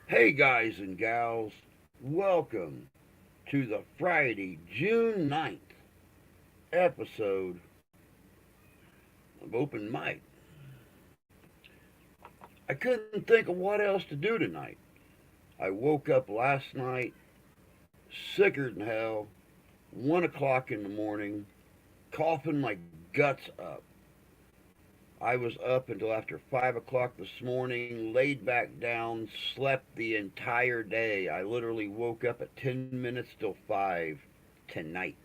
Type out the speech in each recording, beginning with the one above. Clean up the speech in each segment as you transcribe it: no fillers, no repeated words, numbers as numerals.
Hey guys and gals, welcome to the Friday, June 9th episode of Open Mic. I couldn't think of what else to do tonight. I woke up last night sicker than hell, 1 o'clock in the morning, coughing my guts up. I was up until after 5 o'clock this morning, laid back down, slept the entire day. I literally woke up at 10 minutes till 5 tonight.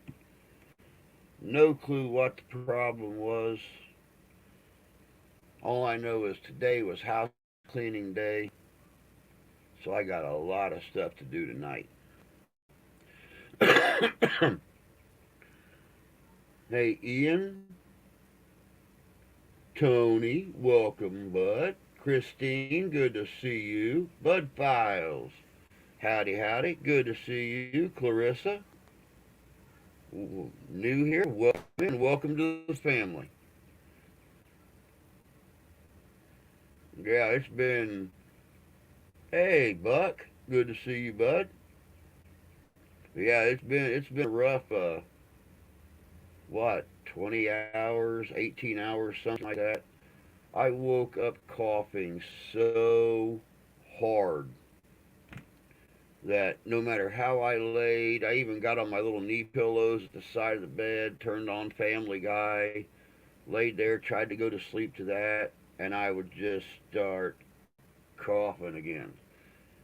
No clue what the problem was. All I know is today was house cleaning day, so I got a lot of stuff to do tonight. Hey, Ian, Tony, welcome, bud. Christine, good to see you. Bud Files, howdy, howdy, good to see you. Clarissa, new here, welcome in, welcome to the family. Yeah, it's been, hey, Buck, good to see you, bud. Yeah, it's been a rough what 20 hours, 18 hours, something like that. I woke up coughing so hard that no matter how I laid, I even got on my little knee pillows at the side of the bed, turned on Family Guy, laid there, tried to go to sleep to that, and I would just start coughing again.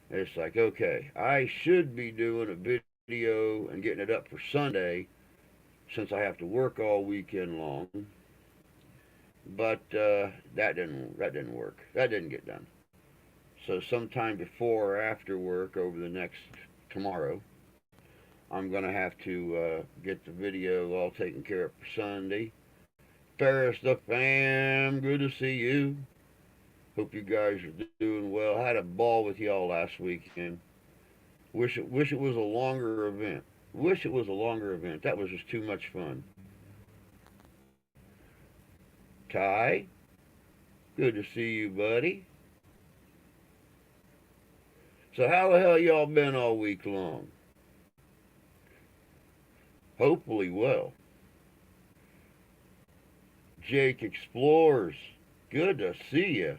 It's like, okay, I should be doing a video and getting it up for Sunday since I have to work all weekend long. But that didn't work. That didn't get done. So sometime before or after work over the next tomorrow, I'm gonna have to get the video all taken care of for Sunday. Ferris the fam, good to see you. Hope you guys are doing well. Had a ball with y'all last weekend. Wish it was a longer event. Wish it was a longer event. That was just too much fun. Ty, good to see you, buddy. So how the hell y'all been all week long? Hopefully well. Jake Explores, good to see you.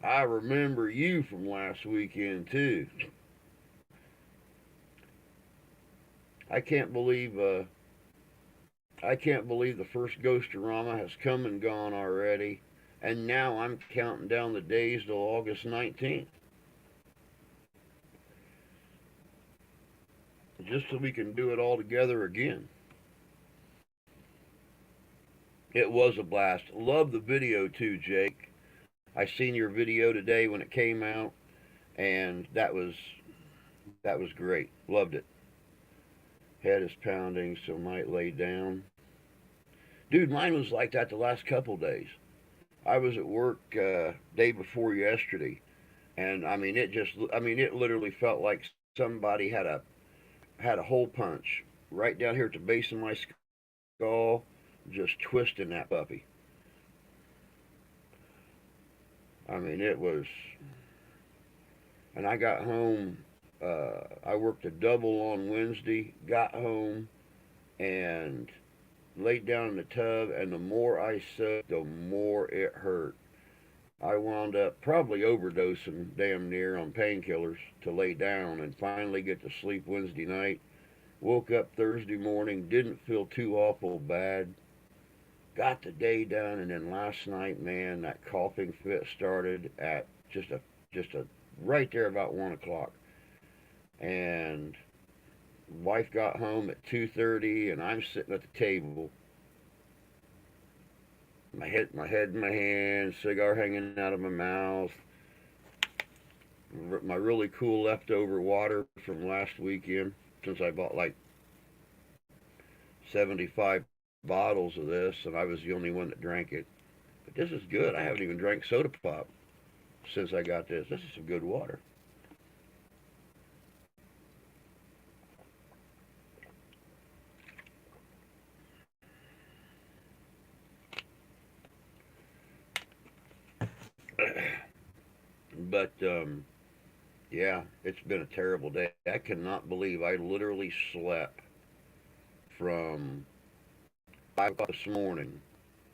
I remember you from last weekend too. I can't believe I can't believe the first Ghostorama has come and gone already, and now I'm counting down the days till August 19th, just so we can do it all together again. It was a blast. Love the video too, Jake. I seen your video today when it came out, and that was great. Loved it. Head is pounding, so might lay down. Dude, mine was like that the last couple days. I was at work day before yesterday, and it literally felt like somebody had a hole punch right down here at the base of my skull, just twisting that puppy. I mean, it was, and I got home. I worked a double on Wednesday. Got home and laid down in the tub, and the more I soaked, the more it hurt. I wound up probably overdosing damn near on painkillers to lay down and finally get to sleep Wednesday night. Woke up Thursday morning, didn't feel too awful bad. Got the day done, and then last night, man, that coughing fit started at just a right there about 1 o'clock, and wife got home at 2:30, and I'm sitting at the table, my head in my hand, cigar hanging out of my mouth, my really cool leftover water from last weekend, since I bought like 75 bottles of this, and I was the only one that drank it. But this is good. I haven't even drank soda pop since I got this. This is some good water. But yeah, it's been a terrible day. I cannot believe I literally slept from 5 o'clock this morning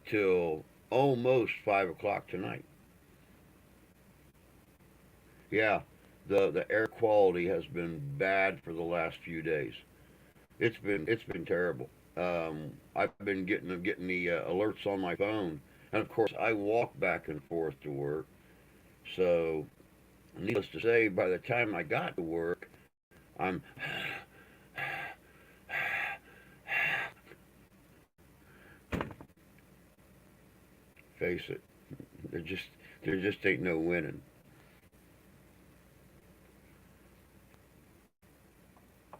till almost 5 o'clock tonight. Yeah, the air quality has been bad for the last few days. It's been terrible. I've been getting the alerts on my phone, and of course I walk back and forth to work. So, needless to say, by the time I got to work, I'm face it. There just there just ain't no winning.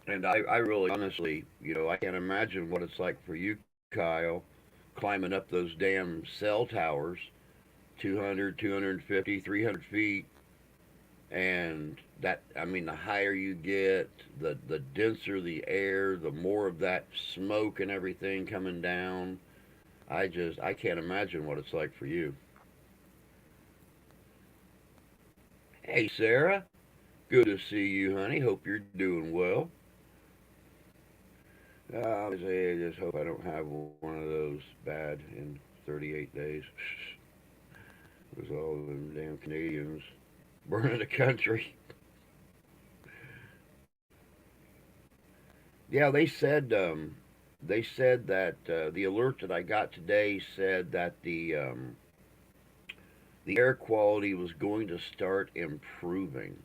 And I really honestly, I can't imagine what it's like for you, Kyle, climbing up those damn cell towers, 200, 250, 300 feet. And that, I mean, the higher you get, the denser the air, the more of that smoke and everything coming down. I can't imagine what it's like for you. Hey, Sarah. Good to see you, honey. Hope you're doing well. I just hope I don't have one of those bad in 38 days. It was all them damn Canadians burning the country. Yeah, they said that the alert that I got today said that the air quality was going to start improving.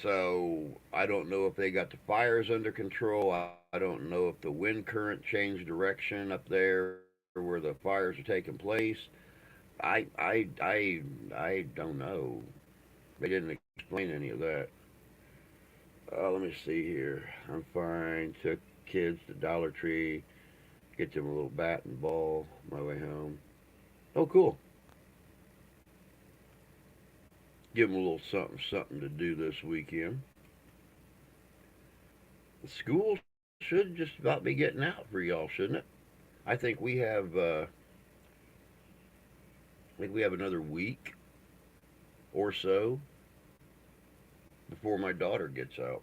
So I don't know if they got the fires under control. I don't know if the wind current changed direction up there where the fires are taking place. I don't know. They didn't explain any of that. Let me see here. I'm fine. Took kids to Dollar Tree. Get them a little bat and ball on my way home. Oh, cool. Give them a little something, something to do this weekend. The school should just about be getting out for y'all, shouldn't it? I think we have. I think we have another week or so before my daughter gets out.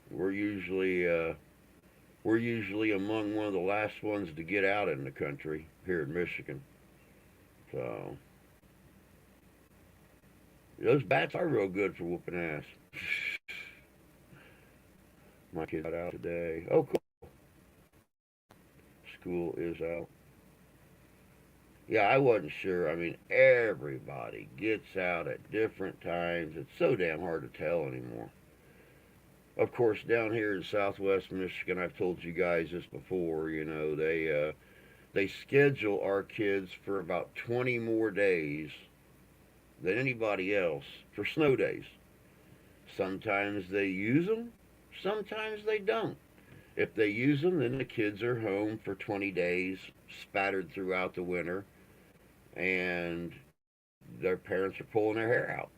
We're usually uh, we're usually among one of the last ones to get out in the country here in Michigan. So those bats are real good for whooping ass. My kids got out today. Oh, cool. School is out. Yeah, I wasn't sure. I mean, everybody gets out at different times. It's so damn hard to tell anymore. Of course, down here in Southwest Michigan, I've told you guys this before. They schedule our kids for about 20 more days than anybody else for snow days. Sometimes they use them, sometimes they don't. If they use them, then the kids are home for 20 days, spattered throughout the winter, and their parents are pulling their hair out.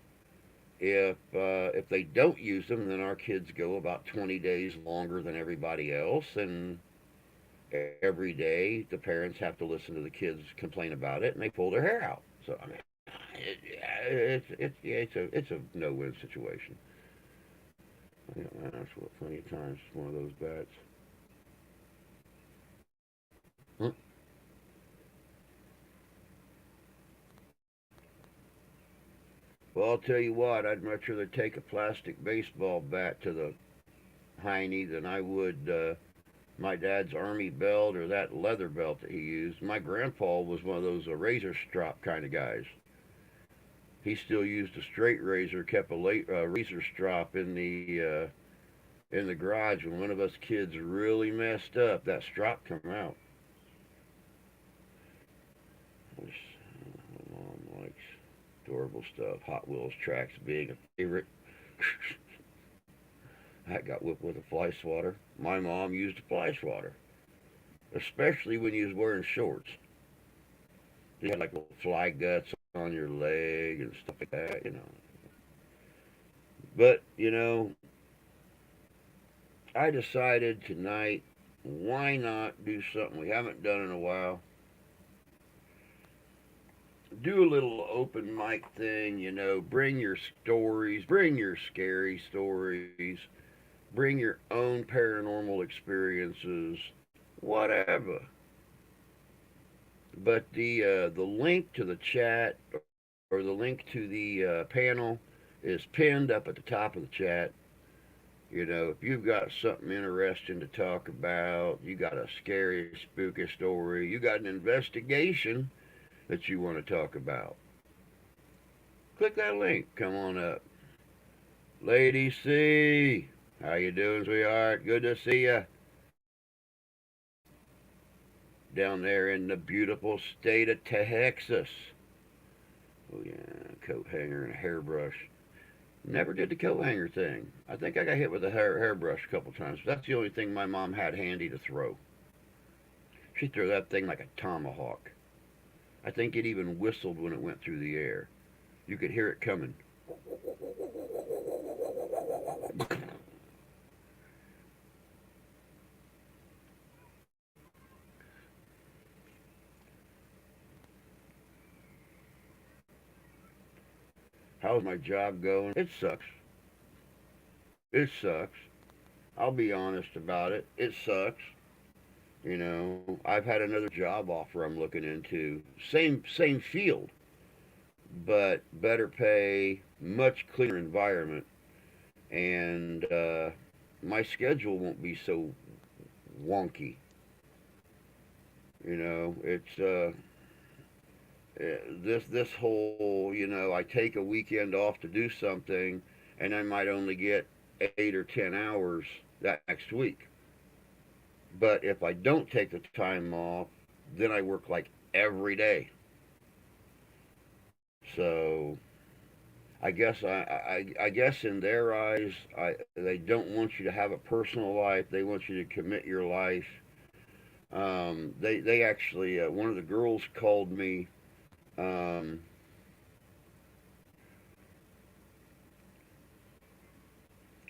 If they don't use them, then our kids go about 20 days longer than everybody else, and every day the parents have to listen to the kids complain about it, and they pull their hair out. So I mean, it's a no-win situation. Yeah, that's what plenty of times one of those bats. Hmm. Well, I'll tell you what, I'd much rather take a plastic baseball bat to the hiney than I would my dad's army belt or that leather belt that he used. My grandpa was one of those razor strop kind of guys. He still used a straight razor, kept a razor strop in the garage. When one of us kids really messed up, that strop come out. My mom likes adorable stuff. Hot Wheels tracks being a favorite. I got whipped with a fly swatter. My mom used a fly swatter, especially when you was wearing shorts. You had like little fly guts on your leg and stuff like that. But I decided tonight, why not do something we haven't done in a while? do a little open mic thing, you know, bring your stories, bring your scary stories, bring your own paranormal experiences, whatever. But the link to the chat or the link to the panel is pinned up at the top of the chat. You know, if you've got something interesting to talk about, you got a scary, spooky story, you got an investigation that you want to talk about, click that link. Come on up. Lady C, how you doing, sweetheart? Good to see you. Down there in the beautiful state of Texas. Oh yeah, coat hanger and a hairbrush. Never did the coat hanger thing. I think I got hit with a hairbrush a couple times. That's the only thing my mom had handy to throw. She threw that thing like a tomahawk. I think it even whistled when it went through the air. You could hear it coming. How's my job going? It sucks. It sucks. I'll be honest about it. It sucks. You know, I've had another job offer I'm looking into. Same field, but better pay, much cleaner environment, and my schedule won't be so wonky. You know, it's this whole, you know, I take a weekend off to do something, and I might only get 8 or 10 hours that next week. But if I don't take the time off, then I work like every day. So I guess in their eyes, they don't want you to have a personal life. They want you to commit your life. They actually one of the girls called me. Um,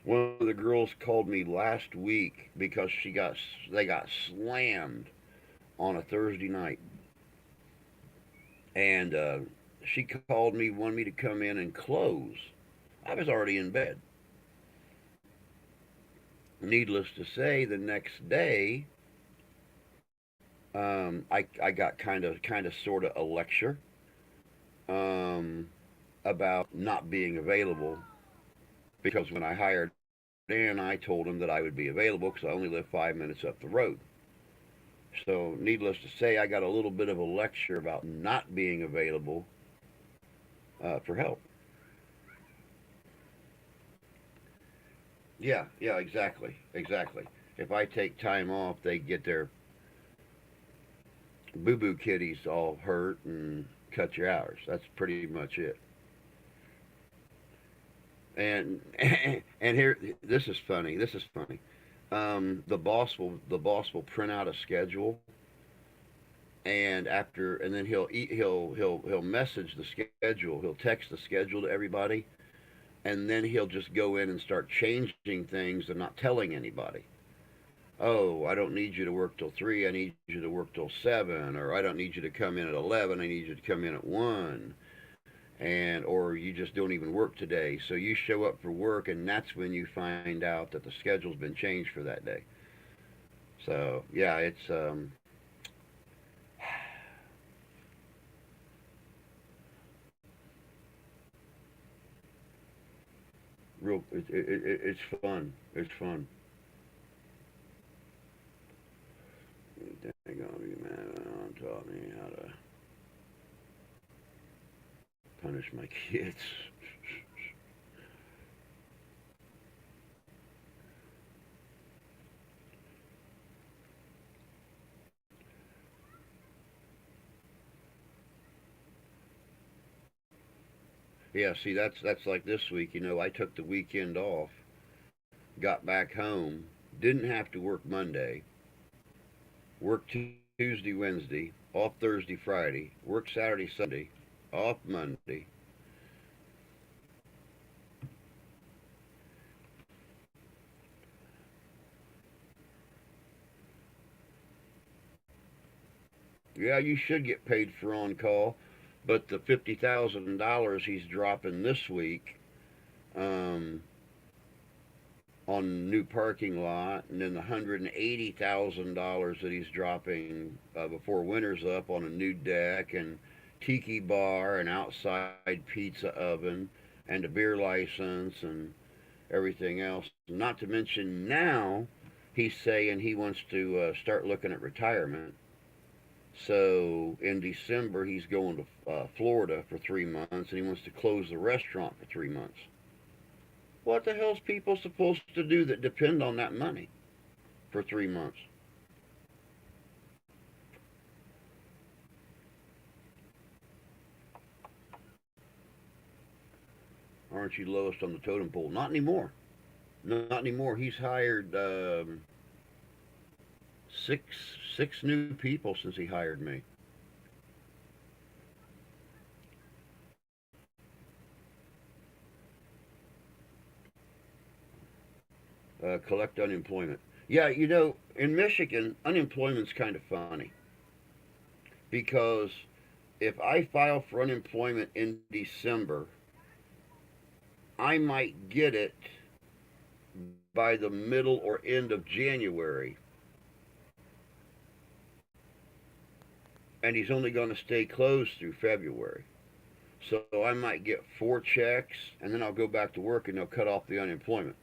One of the girls called me last week because they got slammed on a Thursday night, and she called me, wanted me to come in and close. I was already in bed. Needless to say, the next day, I got kind of sort of a lecture um, about not being available because when I hired Dan, I told him that I would be available because I only live 5 minutes up the road. So, needless to say, I got a little bit of a lecture about not being available for help. Yeah, yeah, exactly, exactly. If I take time off, they get their boo boo kitties all hurt and cut your hours. That's pretty much it. And and here, this is funny. This is funny. The boss will print out a schedule, and then he'll message the schedule. He'll text the schedule to everybody, and then he'll just go in and start changing things and not telling anybody. Oh, I don't need you to work till 3. I need you to work till 7, or I don't need you to come in at 11. I need you to come in at 1. And or you just don't even work today. So you show up for work, and that's when you find out that the schedule's been changed for that day. So yeah, it's real. It's fun. It's fun. Dang on you, man! Taught me how to punish my kids. Yeah, see, that's like this week. You know, I took the weekend off, got back home, didn't have to work Monday, worked Tuesday, Wednesday, off Thursday, Friday, worked Saturday, Sunday, off Monday. Yeah, you should get paid for on call. But the $50,000 he's dropping this week, um, on new parking lot, and then the $180,000 that he's dropping before winter's up on a new deck and tiki bar and outside pizza oven and a beer license and everything else. Not to mention now he's saying he wants to start looking at retirement. So in December he's going to Florida for 3 months, and he wants to close the restaurant for 3 months. What the hell's people supposed to do that depend on that money for 3 months? Aren't you lowest on the totem pole? Not anymore. Not anymore. He's hired six six new people since he hired me. Collect unemployment. Yeah, in Michigan, unemployment's kind of funny because if I file for unemployment in December, I might get it by the middle or end of January, and he's only going to stay closed through February. So I might get 4 checks, and then I'll go back to work, and they'll cut off the unemployment.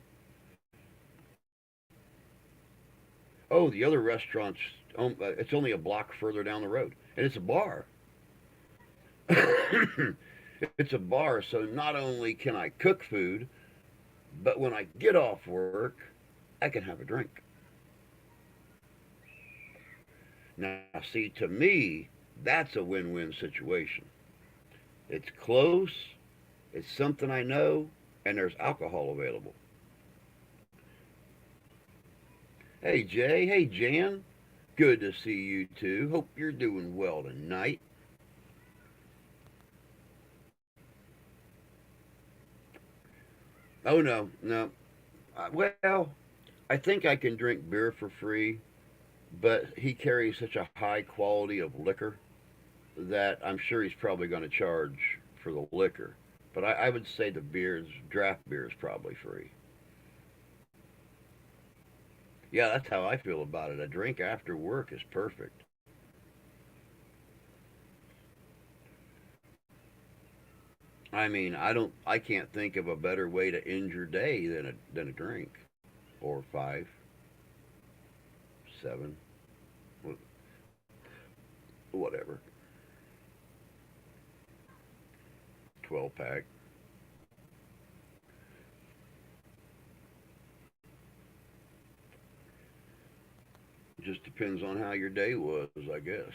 Oh, the other restaurant's it's only a block further down the road, and it's a bar. It's a bar, so not only can I cook food, but when I get off work, I can have a drink. Now, see, to me, that's a win-win situation. It's close, it's something I know, and there's alcohol available. Hey, Jay. Hey, Jan. Good to see you too. Hope you're doing well tonight. Oh, no, no. Well, I think I can drink beer for free, but he carries such a high quality of liquor that I'm sure he's probably going to charge for the liquor. But I would say the draft beer is probably free. Yeah, that's how I feel about it. A drink after work is perfect. I mean, I can't think of a better way to end your day than a drink, or five, seven, whatever, 12 pack. It just depends on how your day was, I guess.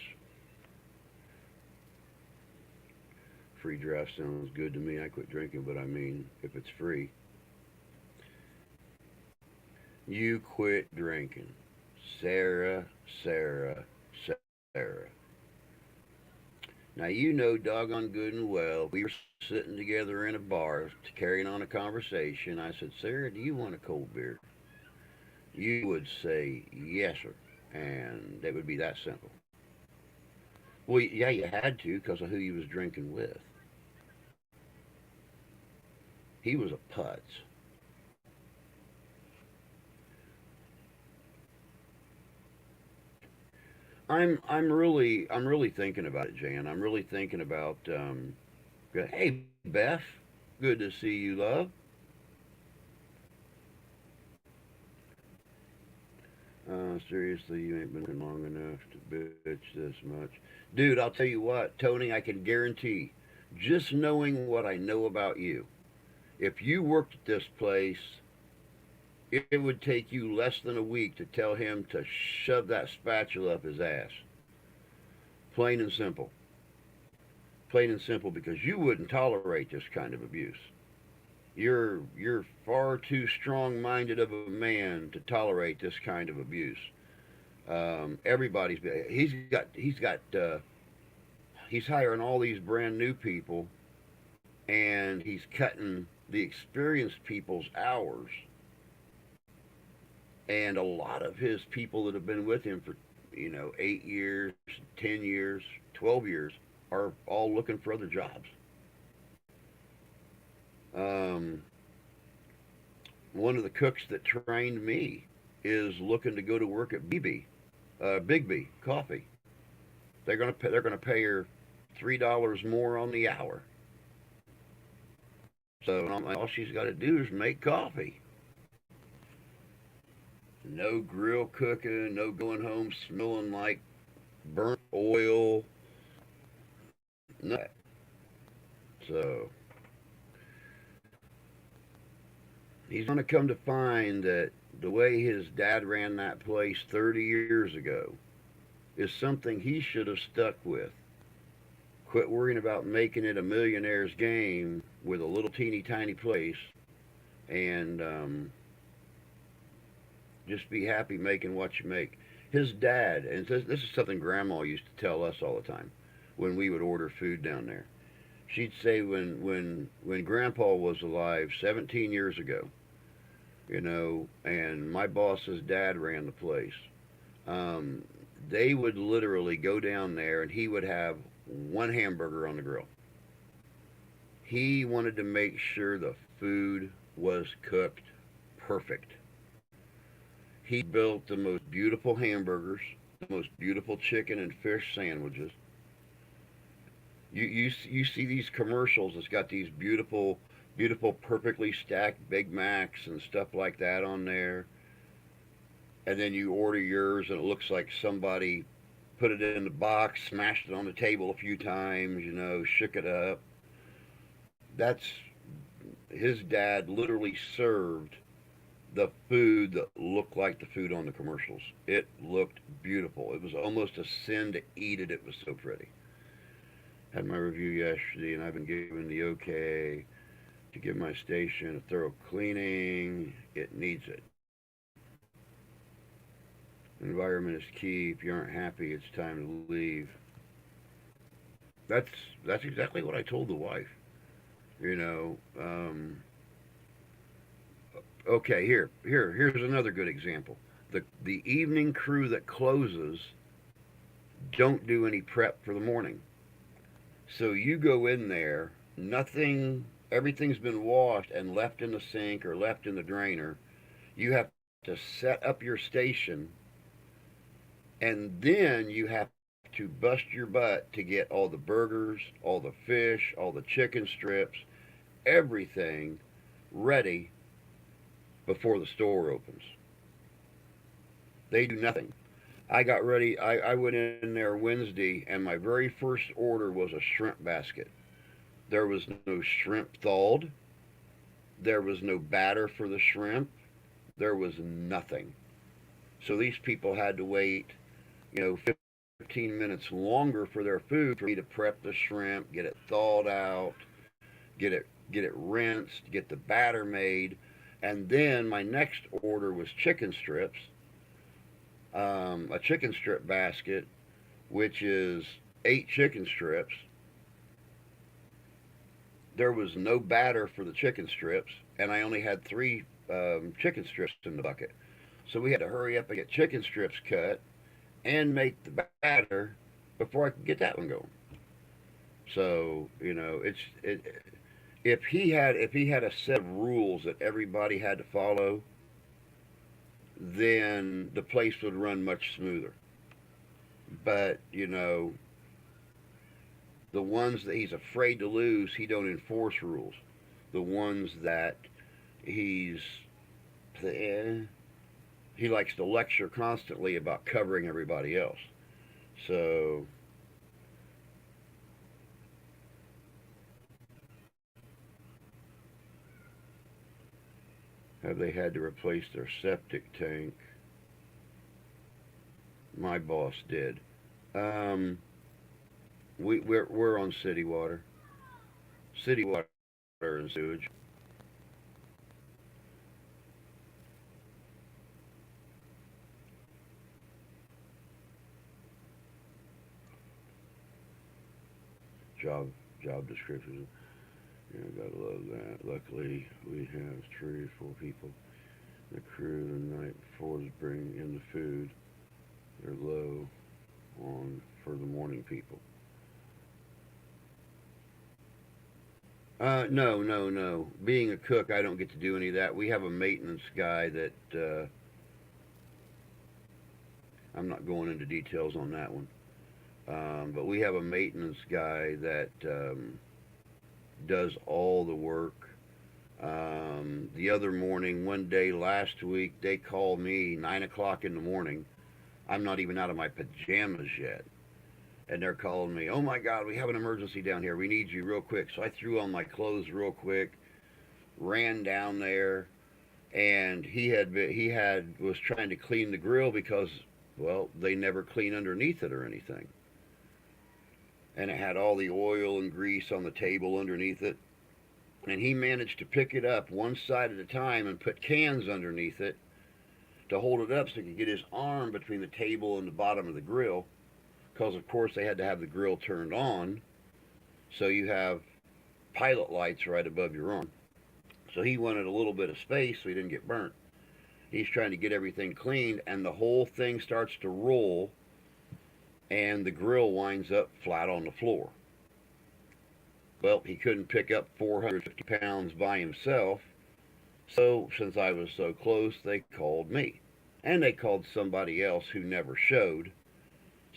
Free draft sounds good to me. I quit drinking, but I mean, if it's free, you quit drinking. Sarah, Sarah, Sarah. Now, doggone good and well, we were sitting together in a bar carrying on a conversation. I said, Sarah, do you want a cold beer? You would say, yes, sir. And it would be that simple. Well, yeah, you had to because of who you was drinking with. He was a putz. I'm really thinking about it, Jan. I'm really thinking about. Hey, Beth, good to see you, love. Seriously, you ain't been long enough to bitch this much, dude. I'll tell you what, Tony. I can guarantee, just knowing what I know about you, if you worked at this place, it would take you less than a week to tell him to shove that spatula up his ass. Plain and simple. Plain and simple, because you wouldn't tolerate this kind of abuse. You're far too strong-minded of a man to tolerate this kind of abuse. Everybody's he's hiring all these brand new people, and he's cutting the experienced people's hours, and a lot of his people that have been with him for 8 years, 10 years, 12 years, are all looking for other jobs. Um, One of the cooks that trained me is looking to go to work at Big B Coffee. They're gonna pay her $3 more on the hour. So I'm like, all she's got to do is make coffee. No grill cooking, no going home smelling like burnt oil, none of that. So he's going to come to find that the way his dad ran that place 30 years ago is something he should have stuck with. Quit worrying about making it a millionaire's game with a little teeny tiny place, and just be happy making what you make. His dad, and this is something Grandma used to tell us all the time when we would order food down there. She'd say when Grandpa was alive 17 years ago, and my boss's dad ran the place. Um, they would literally go down there, and he would have one hamburger on the grill. He wanted to make sure the food was cooked perfect. He built the most beautiful hamburgers, the most beautiful chicken and fish sandwiches. You see these commercials. It's got these beautiful, perfectly stacked Big Macs and stuff like that on there. And then you order yours, and it looks like somebody put it in the box, smashed it on the table a few times, shook it up. That's his dad literally served the food that looked like the food on the commercials. It looked beautiful. It was almost a sin to eat it. It was so pretty. Had my review yesterday, and I've been given the okay to give my station a thorough cleaning. It needs it. Environment is key. If you aren't happy, it's time to leave. That's that's exactly what I told the wife. You know. Okay, here's another good example. The evening crew that closes don't do any prep for the morning. So you go in there, nothing, everything's been washed and left in the sink or left in the drainer. You have to set up your station, and then you have to bust your butt to get all the burgers, all the fish, all the chicken strips, everything ready before the store opens. They do nothing. I got ready. I went in there Wednesday, and my very first order was a shrimp basket. There was no shrimp thawed. There was no batter for the shrimp. There was nothing. So these people had to wait, 15 minutes longer for their food for me to prep the shrimp, get it thawed out, get it rinsed, get the batter made, and then my next order was chicken strips, a chicken strip basket, which is 8 chicken strips. There was no batter for the chicken strips, and I only had 3 chicken strips in the bucket. So we had to hurry up and get chicken strips cut and make the batter before I could get that one going. So if he had a set of rules that everybody had to follow, then the place would run much smoother. But the ones that he's afraid to lose, he don't enforce rules. The ones that he's eh, he likes to lecture constantly about covering everybody else. So have they had to replace their septic tank? My boss did. Um, we're on city water and sewage. Job job description. Gotta love that. Luckily, we have 3 or 4 people. The crew the night before is bringing in the food. They're low on for the morning people. No, no, no. Being a cook, I don't get to do any of that. We have a maintenance guy that I'm not going into details on that one. But we have a maintenance guy that does all the work. The other morning, one day last week, they called me 9 o'clock in the morning. I'm not even out of my pajamas yet. And they're calling me, oh my God, we have an emergency down here. We need you real quick. So I threw on my clothes real quick, ran down there, and he had was trying to clean the grill because, well, they never clean underneath it or anything. And it had all the oil and grease on the table underneath it. And he managed to pick it up one side at a time and put cans underneath it to hold it up so he could get his arm between the table and the bottom of the grill. Because, of course, they had to have the grill turned on. So you have pilot lights right above your arm. So he wanted a little bit of space so he didn't get burnt. He's trying to get everything cleaned, and the whole thing starts to roll, and the grill winds up flat on the floor. Well, he couldn't pick up 450 pounds by himself, so since I was so close, they called me. And they called somebody else who never showed.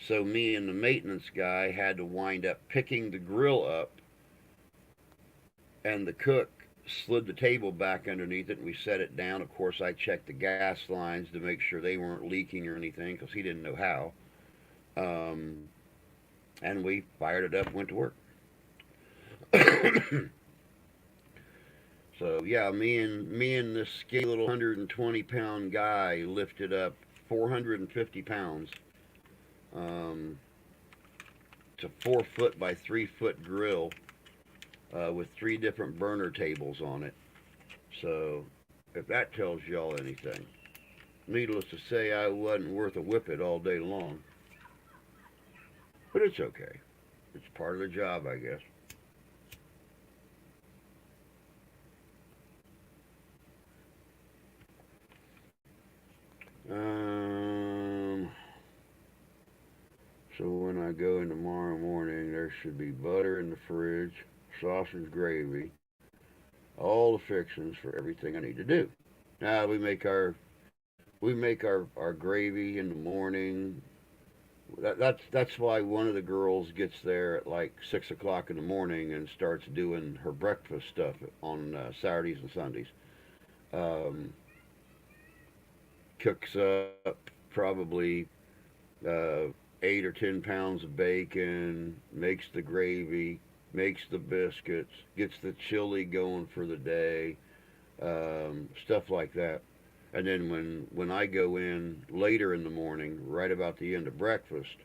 So me and the maintenance guy had to wind up picking the grill up, and the cook slid the table back underneath it, and we set it down. Of course, I checked the gas lines to make sure they weren't leaking or anything because he didn't know how. Um, and we fired it up and went to work. So yeah, me and this skinny little 120-pound guy lifted up 450 pounds. Um, it's a 4 foot by 3 foot grill with three different burner tables on it. So if that tells y'all anything, needless to say, I wasn't worth a whippet all day long. But it's okay. It's part of the job, I guess. Um, so when I go in tomorrow morning, there should be butter in the fridge, sausage gravy, all the fixings for everything I need to do. Now we make our gravy in the morning. That's why one of the girls gets there at like 6 o'clock in the morning and starts doing her breakfast stuff on Saturdays and Sundays. Um, Cooks up probably 8 or 10 pounds of bacon, makes the gravy, makes the biscuits, gets the chili going for the day, stuff like that. And then when I go in later in the morning, right about the end of breakfast,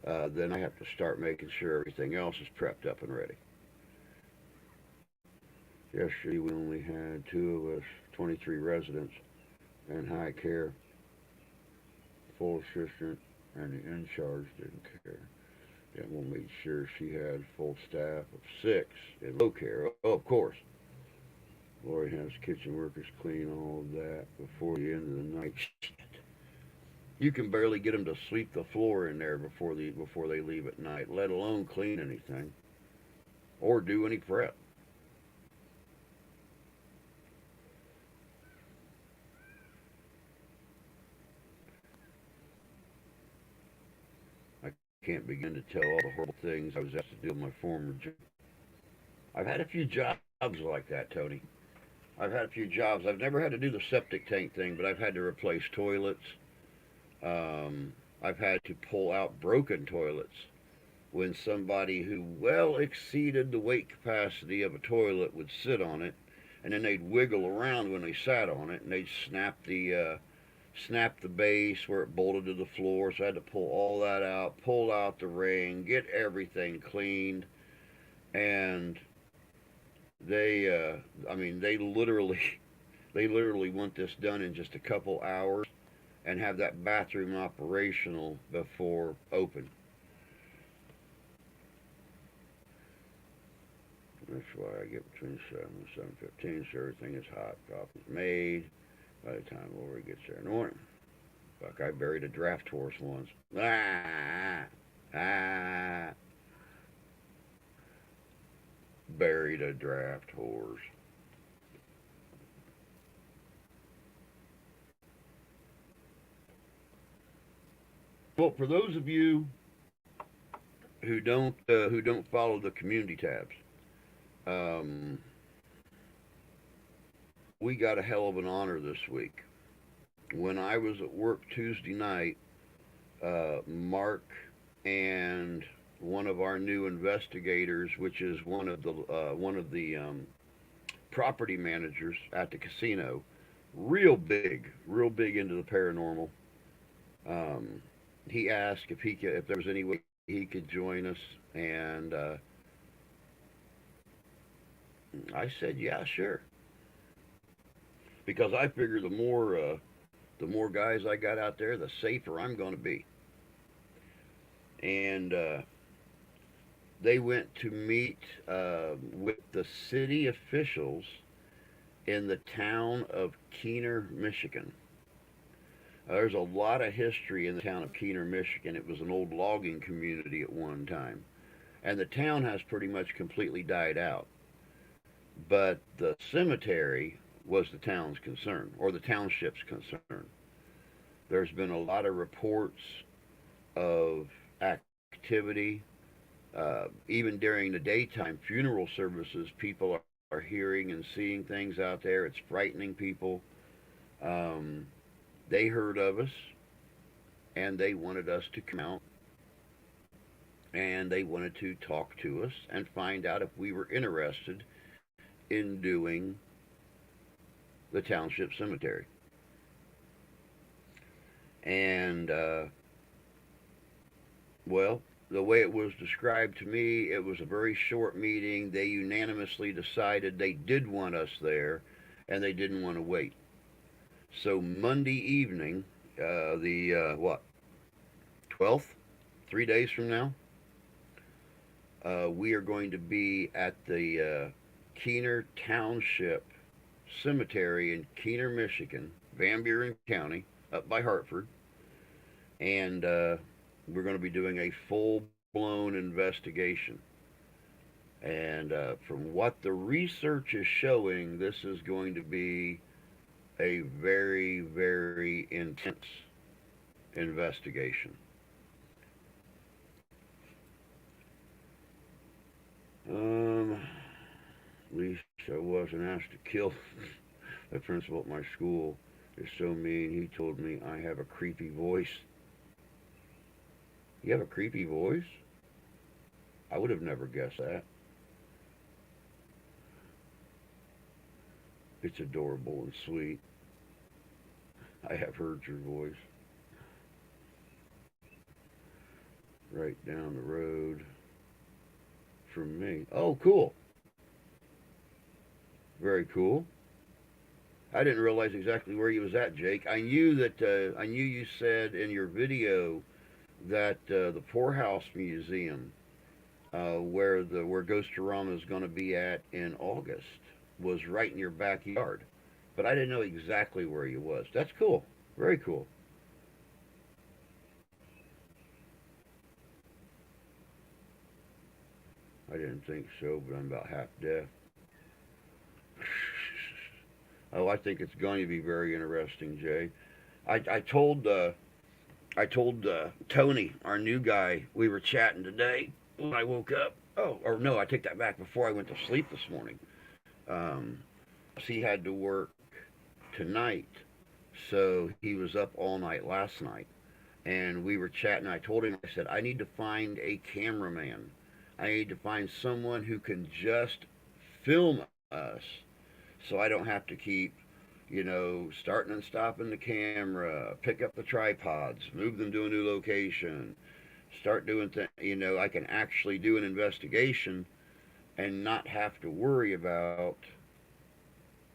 then I have to start making sure everything else is prepped up and ready. Yesterday we only had two of us, 23 residents, and high care, full assistant, and the in charge didn't care. And we'll make sure she had full staff of six in low care. Oh, of course. Lori has kitchen workers clean all of that before the end of the night. You can barely get them to sweep the floor in there before they leave at night, let alone clean anything or do any prep. I can't begin to tell all the horrible things I was asked to do in my former job. I've had a few jobs like that, Tony. I've had a few jobs. I've never had to do the septic tank thing, but I've had to replace toilets. I've had to pull out broken toilets when somebody who well exceeded the weight capacity of a toilet would sit on it, and then they'd wiggle around when they sat on it, and they'd snap the base where it bolted to the floor. So I had to pull all that out, pull out the ring, get everything cleaned, and I mean, they literally want this done in just a couple hours and have that bathroom operational before open. That's why I get between 7 and 7:15, so everything is hot. Coffee's made by the time Lori gets there in the morning. Fuck, I buried a draft horse once. Ah, ah. buried a draft horse. Well, for those of you who don't follow the community tabs, um, we got a hell of an honor this week. When I was at work Tuesday night, Mark and one of our new investigators, which is one of the property managers at the casino, real big into the paranormal. Um, he asked if there was any way he could join us, and I said, yeah, sure, because I figure the more guys I got out there, the safer I'm going to be. And they went to meet with the city officials in the town of Keener, Michigan. There's a lot of history in the town of Keener, Michigan. It was an old logging community at one time. And the town has pretty much completely died out. But the cemetery was the town's concern, or the township's concern. There's been a lot of reports of activity. Even during the daytime funeral services, people are hearing and seeing things out there. It's frightening people. Um, they heard of us and they wanted us to come out and they wanted to talk to us and find out if we were interested in doing the township cemetery. And, well, the way it was described to me, it was a very short meeting. They unanimously decided they did want us there and they didn't want to wait. So Monday evening, the what, 12th, 3 days from now, we are going to be at the Keener Township Cemetery in Keener, Michigan, Van Buren County, up by Hartford, and we're going to be doing a full-blown investigation. And from what the research is showing, this is going to be a very, very intense investigation. At least I wasn't asked to kill the principal at my school. Is so mean. He told me I have a creepy voice. You have a creepy voice? I would have never guessed that. It's adorable and sweet. I have heard your voice right down the road from me. Oh, cool. Very cool. I didn't realize exactly where you was at, Jake. I knew you said in your video that the Poorhouse Museum, where Ghostorama is going to be at in August, was right in your backyard. But I didn't know exactly where you was. That's cool. Very cool. I didn't think so, but I'm about half deaf. Oh, I think it's going to be very interesting, Jay. I told Tony, our new guy, we were chatting today when I woke up. Oh, or no, I take that back. Before I went to sleep this morning, um, he had to work tonight, so he was up all night last night. And we were chatting. I told him, I said, I need to find a cameraman. I need to find someone who can just film us so I don't have to keep, starting and stopping the camera, pick up the tripods, move them to a new location, start doing things. I can actually do an investigation and not have to worry about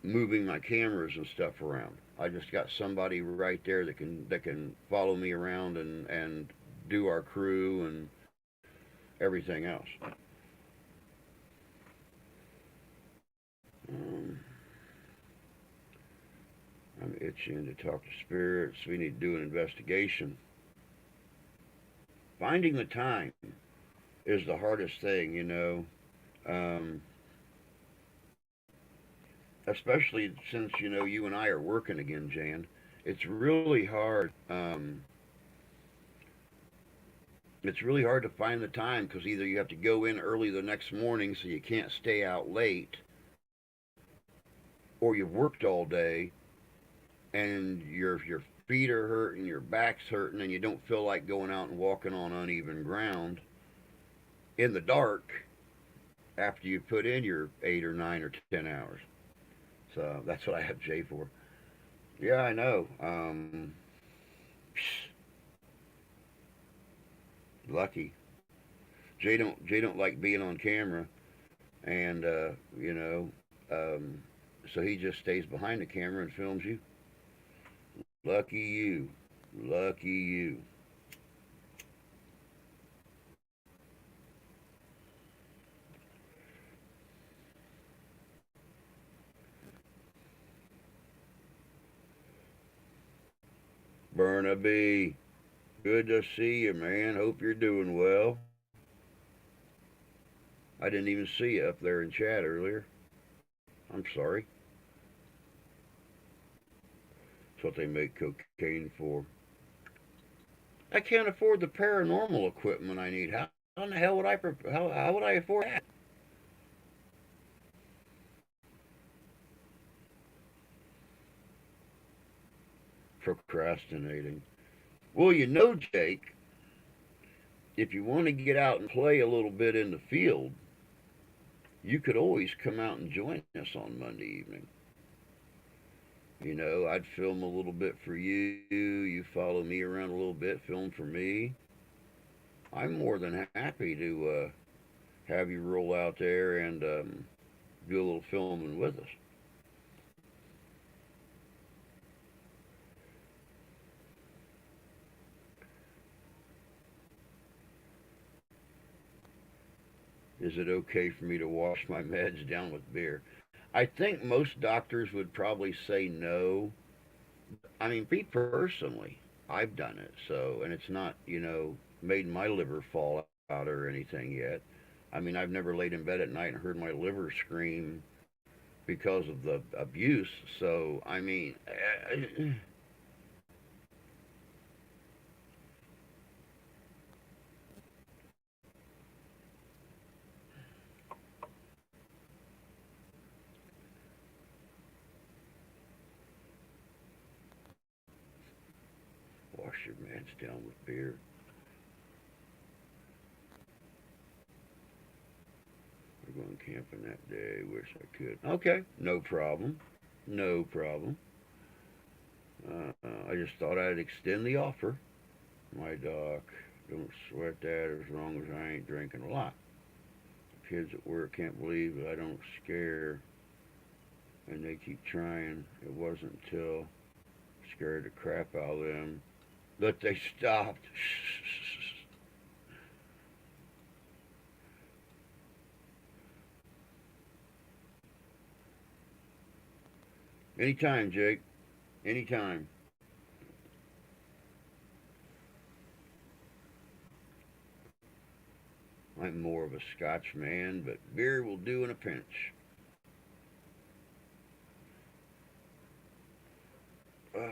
moving my cameras and stuff around. I just got somebody right there that can follow me around and do our crew and everything else. Um, I'm itching to talk to spirits. We need to do an investigation. Finding the time is the hardest thing. Um, especially since you and I are working again, Jan. It's really hard. It's really hard to find the time because either you have to go in early the next morning so you can't stay out late, or you've worked all day and your feet are hurting, your back's hurting, and you don't feel like going out and walking on uneven ground in the dark after you put in your 8 or 9 or 10 hours. So that's what I have Jay for. Yeah, I know. Lucky. Jay don't like being on camera, and um, so he just stays behind the camera and films you. Lucky you. Lucky you. Burnaby, good to see you, man. Hope you're doing well. I didn't even see you up there in chat earlier. I'm sorry. That's what they make cocaine for. I can't afford the paranormal equipment I need. How in the hell would how would I afford that? Procrastinating. Well, Jake, if you want to get out and play a little bit in the field, you could always come out and join us on Monday evening. I'd film a little bit for you. You follow me around a little bit, film for me. I'm more than happy to have you roll out there and do a little filming with us. Is it okay for me to wash my meds down with beer? I think most doctors would probably say no. I mean, me personally, I've done it, so, and it's not, made my liver fall out or anything yet. I mean, I've never laid in bed at night and heard my liver scream because of the abuse. So, I mean, wash your meds down with beer. We're going camping that day. Wish I could. Okay, no problem. No problem. I just thought I'd extend the offer. My doc, don't sweat that as long as I ain't drinking a lot. Kids at work can't believe that I don't scare, and they keep trying. It wasn't until I scared the crap out of them that they stopped. Anytime, Jake. Anytime. I'm more of a Scotch man, but beer will do in a pinch. Ugh.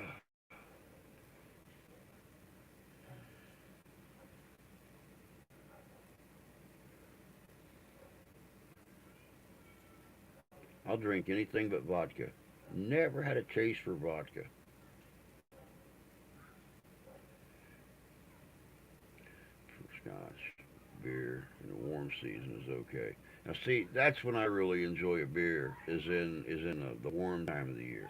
I'll drink anything but vodka. Never had a taste for vodka. Scotch, beer in the warm season is okay. Now, see, that's when I really enjoy a beer is in the warm time of the year.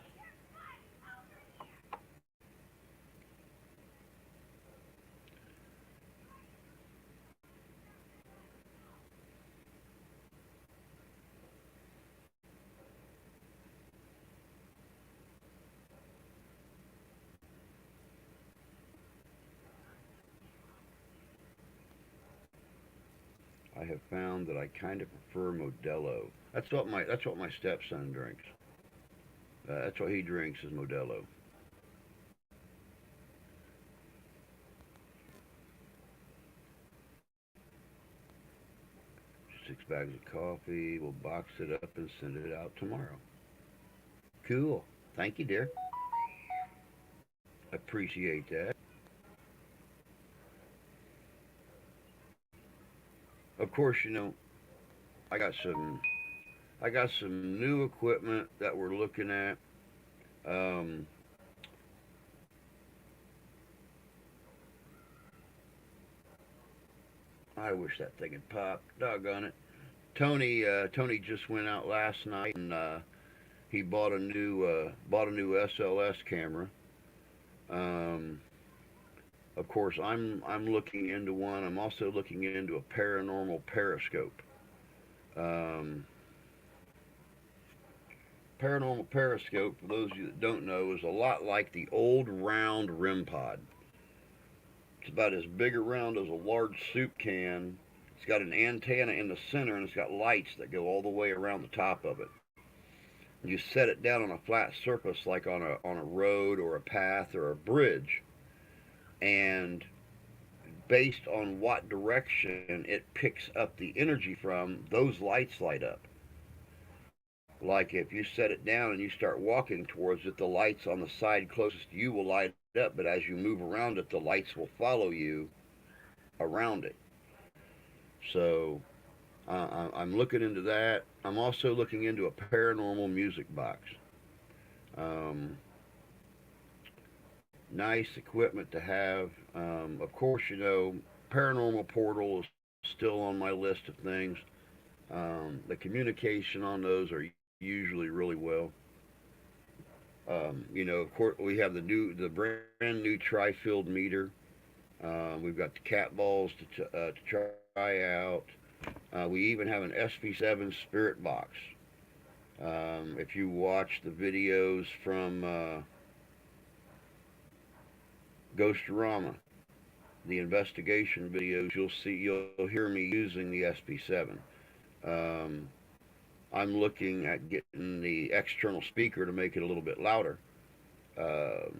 I have found that I kind of prefer Modelo. That's what my stepson drinks. That's what he drinks is Modelo. 6 bags of coffee. We'll box it up and send it out tomorrow. cool. Thank you, dear. Appreciate that. Of course, I got some I got some new equipment that we're looking at. Um, I wish that thing had popped. Doggone it. Tony just went out last night and he bought a new SLS camera. Um, of course, I'm looking into one. I'm also looking into a paranormal periscope. Um, paranormal periscope, for those of you that don't know, is a lot like the old round REM pod. It's about as big around as a large soup can. It's got an antenna in the center and it's got lights that go all the way around the top of it. You set it down on a flat surface like on a road or a path or a bridge, and based on what direction it picks up the energy from, those lights light up. Like if you set it down and you start walking towards it, the lights on the side closest to you will light up, but as you move around it, the lights will follow you around it. So I'm looking into that. I'm also looking into a paranormal music box. Um, Nice equipment to have. Of course, Paranormal Portal is still on my list of things. The communication on those are usually really well. Of course, we have the brand new tri-field meter. We've got the cat balls to try out. We even have an SP7 spirit box. If you watch the videos from Ghostorama, the investigation videos, you'll hear me using the SP7. Um, I'm looking at getting the external speaker to make it a little bit louder. The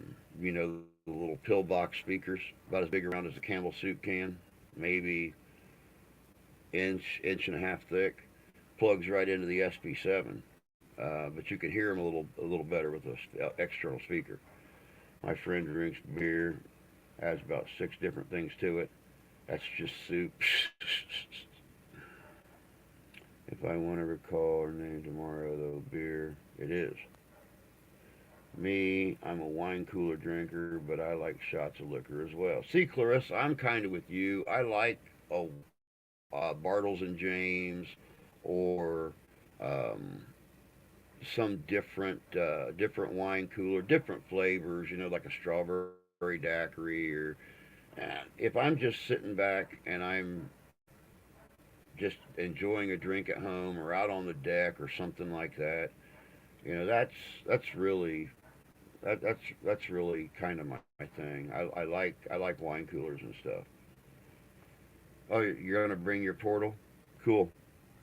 little pillbox speakers, about as big around as a Campbell soup can, maybe inch and a half thick. Plugs right into the SP7, but you can hear them a little better with the external speaker. My friend drinks beer, adds about 6 different things to it. That's just soup. If I want to recall her name tomorrow, though, beer, it is. Me, I'm a wine cooler drinker, but I like shots of liquor as well. See, Clarissa, I'm kind of with you. I like Bartles and James, or um, some different wine cooler, different flavors. Like a strawberry daiquiri, or if I'm just sitting back and I'm just enjoying a drink at home or out on the deck or something like that. That's really that's really kind of my thing. I like wine coolers and stuff. Oh, you're gonna bring your portal? Cool.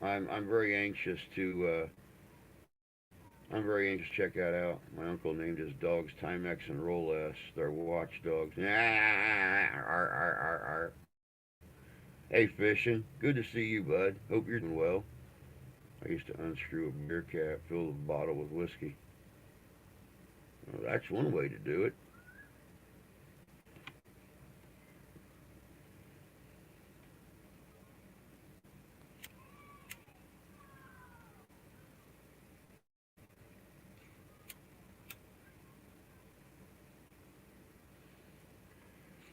I'm very anxious to check that out. My uncle named his dogs Timex and Rolex. They're watchdogs. Hey, fishing. Good to see you, bud. Hope you're doing well. I used to unscrew a beer cap, fill the bottle with whiskey. Well, that's one way to do it.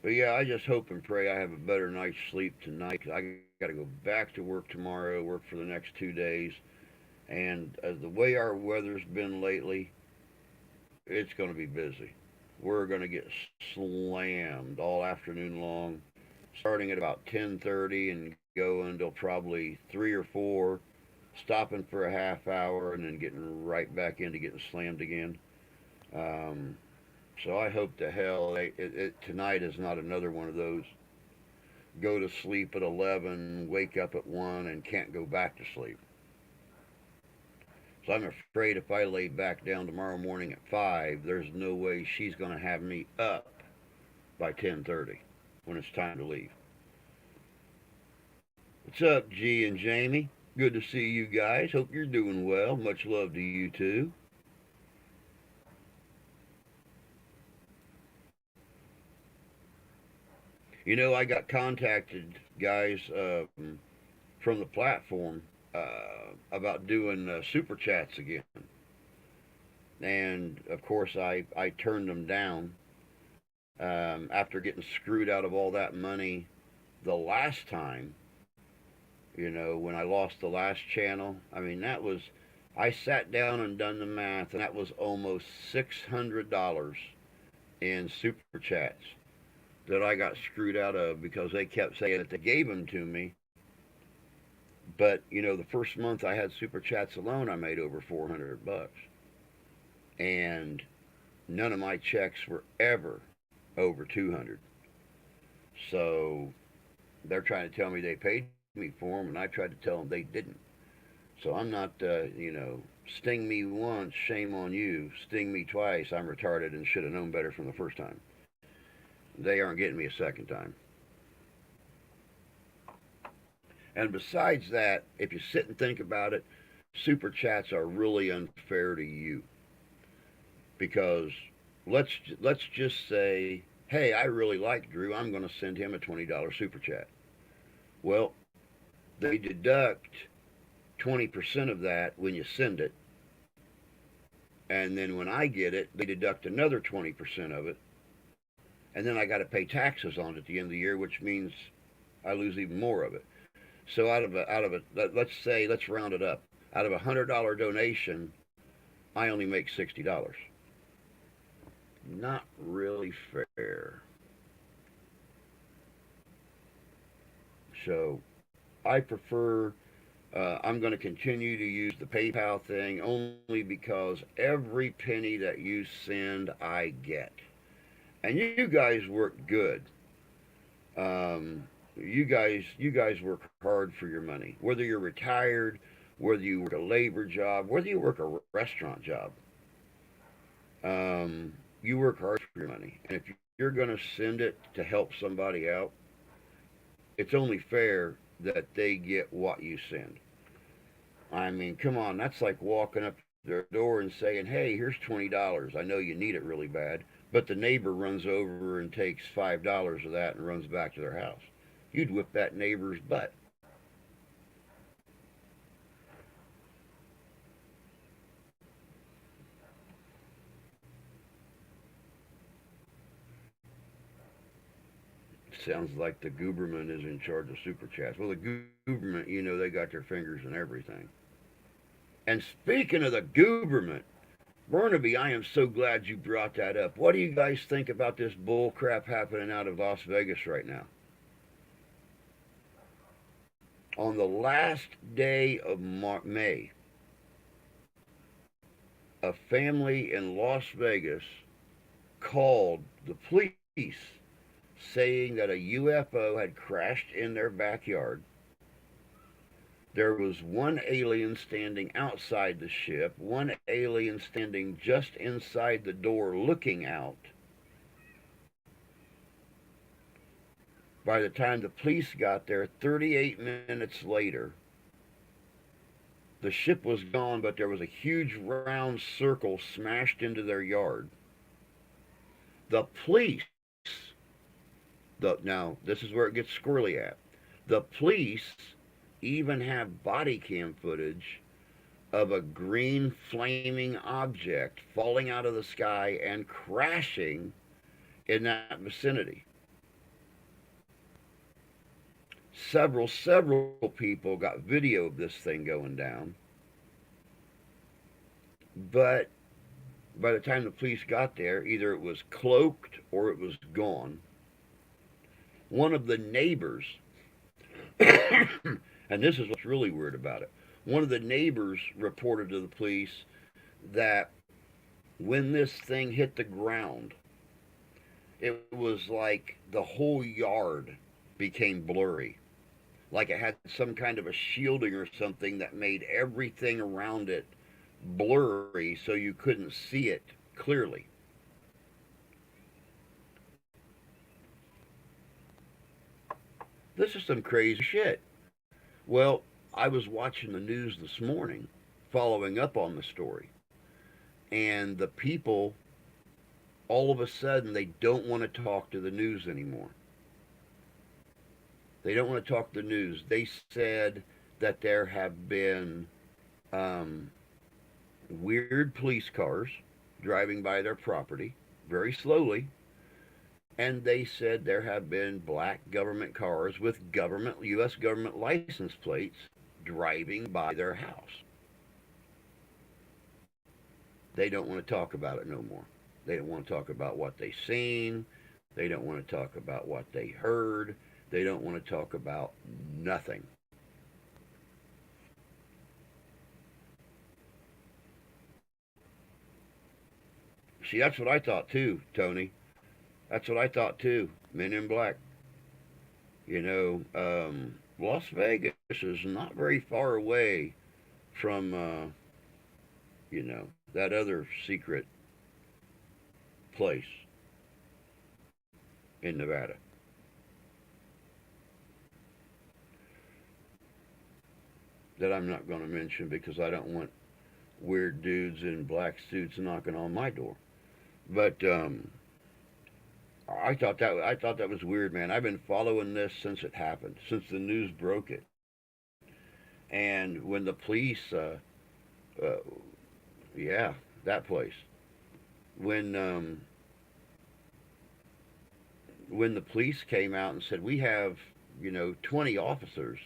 But yeah, I just hope and pray I have a better night's sleep tonight. 'Cause I got to go back to work tomorrow, work for the next 2 days. And the way our weather's been lately, it's going to be busy. We're going to get slammed all afternoon long, starting at about 10:30 and going until probably 3 or 4, stopping for a half hour and then getting right back into getting slammed again. Um, so I hope to hell tonight is not another one of those go to sleep at 11, wake up at 1, and can't go back to sleep. So I'm afraid if I lay back down tomorrow morning at 5, there's no way she's going to have me up by 10:30 when it's time to leave. What's up, G and Jamie? Good to see you guys. Hope you're doing well. Much love to you too. I got contacted, guys, from the platform about doing super chats again. And of course, I turned them down after getting screwed out of all that money the last time. When I lost the last channel. I mean, I sat down and done the math, and that was almost $600 in super chats that I got screwed out of because they kept saying that they gave them to me. But the first month I had super chats alone, I made over $400, and none of my checks were ever over 200. So they're trying to tell me they paid me for them, and I tried to tell them they didn't. So I'm not, sting me once, shame on you. Sting me twice, I'm retarded and should have known better from the first time. They aren't getting me a second time. And besides that, if you sit and think about it, super chats are really unfair to you because let's just say, hey, I really like Drew. I'm going to send him a $20 super chat. Well, they deduct 20% of that when you send it, and then when I get it, they deduct another 20% of it, and then I got to pay taxes on it at the end of the year, which means I lose even more of it. So let's round it up. Out of $100 donation, I only make $60. Not really fair. So I prefer. I'm going to continue to use the PayPal thing only because every penny that you send, I get. And you guys work good. You guys work hard for your money. Whether you're retired, whether you work a labor job, whether you work a restaurant job, you work hard for your money. And if you're going to send it to help somebody out, it's only fair that they get what you send. I mean, come on, that's like walking up to their door and saying, "Hey, here's $20. I know you need it really bad," but the neighbor runs over and takes $5 of that and runs back to their house. You'd whip that neighbor's butt. Sounds like the Gooberman is in charge of super chats. Well, the Gooberman, they got their fingers in everything. And speaking of the Gooberman, Burnaby, I am so glad you brought that up. What do you guys think about this bull crap happening out of Las Vegas right now? On the last day of May, a family in Las Vegas called the police saying that a UFO had crashed in their backyard. There was one alien standing outside the ship, one alien standing just inside the door looking out. By the time the police got there, 38 minutes later, the ship was gone, but there was a huge round circle smashed into their yard. The police, now this is where it gets squirrely at. The police even have body cam footage of a green flaming object falling out of the sky and crashing in that vicinity. Several people got video of this thing going down, but by the time the police got there, either it was cloaked or it was gone. One of the neighbors, and this is what's really weird about it, one of the neighbors reported to the police that when this thing hit the ground, it was like the whole yard became blurry. Like it had some kind of a shielding or something that made everything around it blurry so you couldn't see it clearly. This is some crazy shit. Well, I was watching the news this morning, following up on the story, and the people, all of a sudden, they don't want to talk to the news anymore. They don't want to talk the news. They said that there have been um, weird police cars driving by their property very slowly, and they said there have been black government cars with government U.S. government license plates driving by their house. They don't want to talk about it no more. They don't want to talk about what they seen. They don't want to talk about what they heard. They don't want to talk about nothing. See, that's what I thought too, Tony. That's what I thought too. Men in Black. Las Vegas is not very far away from, that other secret place in Nevada. That I'm not going to mention because I don't want weird dudes in black suits knocking on my door. But I thought that was weird, man. I've been following this since it happened, since the news broke it, and when the police, uh, yeah, that place, when um, when the police came out and said we have 20 officers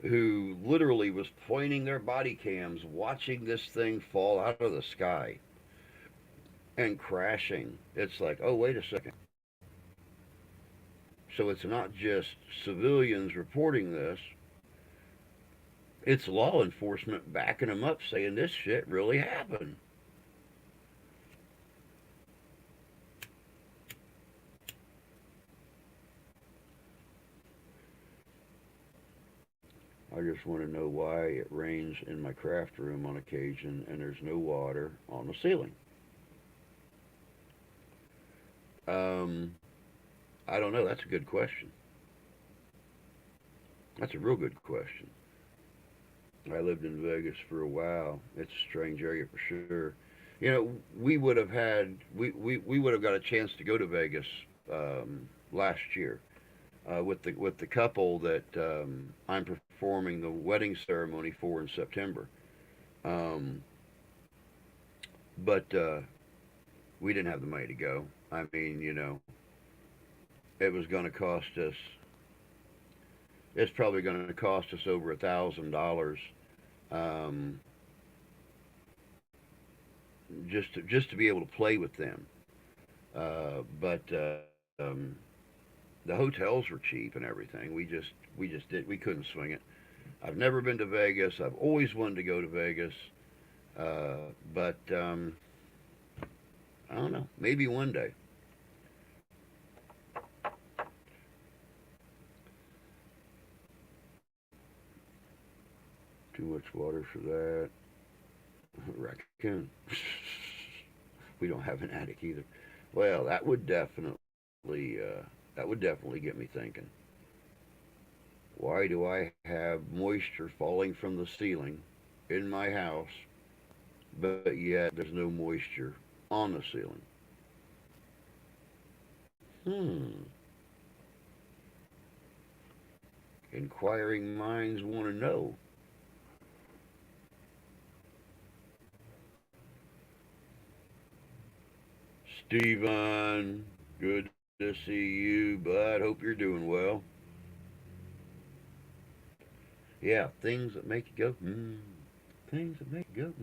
who literally was pointing their body cams, watching this thing fall out of the sky and crashing. It's like, oh, wait a second. So it's not just civilians reporting this, it's law enforcement backing them up saying this shit really happened. I just want to know why it rains in my craft room on occasion and there's no water on the ceiling. Um, I don't know. That's a good question. That's a real good question. I lived in Vegas for a while. It's a strange area for sure. We would have got a chance to go to Vegas last year with the couple that I'm performing the wedding ceremony for in September. Um, but we didn't have the money to go. I mean, it was going to cost us. It's probably going to cost us over $1,000 um, just to be able to play with them. But the hotels were cheap and everything. We couldn't swing it. I've never been to Vegas. I've always wanted to go to Vegas, but I don't know. Maybe one day. Too much water for that. Raccoon. We don't have an attic either. Well, that would definitely get me thinking. Why do I have moisture falling from the ceiling in my house, but yet there's no moisture on the ceiling? Hmm. Inquiring minds want to know. Stephen, good to see you, bud. Hope you're doing well. Yeah, things that make you go, things that make you go,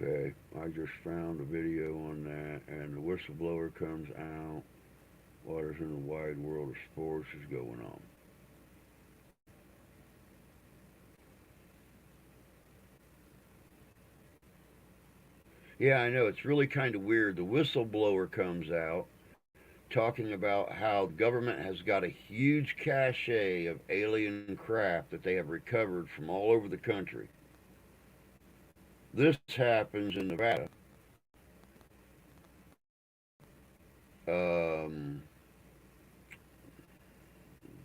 Okay, I just found a video on that, and the whistleblower comes out. What is in the wide world of sports is going on? Yeah, I know. It's really kind of weird. The whistleblower comes out talking about how the government has got a huge cache of alien craft that they have recovered from all over the country. This happens in Nevada. Um,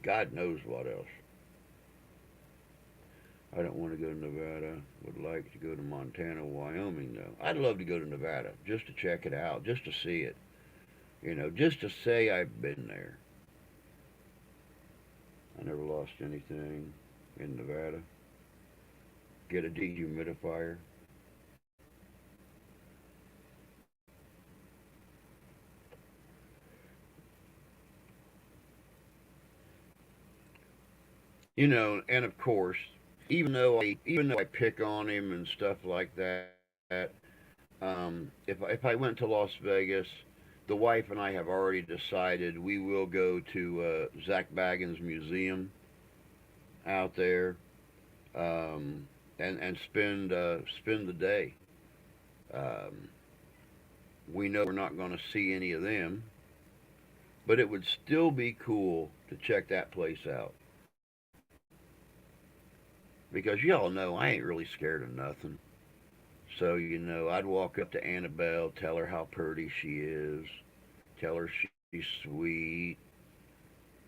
God knows what else. I don't want to go to Nevada. Would like to go to Montana, Wyoming, though. I'd love to go to Nevada just to check it out, just to see it. Just to say I've been there. I never lost anything in Nevada. Get a dehumidifier. And of course, even though I pick on him and stuff like that, if I went to Las Vegas, the wife and I have already decided we will go to Zach Baggins Museum out there, and spend the day. Um, we know we're not going to see any of them, but it would still be cool to check that place out because y'all know I ain't really scared of nothing. So I'd walk up to Annabelle, tell her how pretty she is, tell her she's sweet.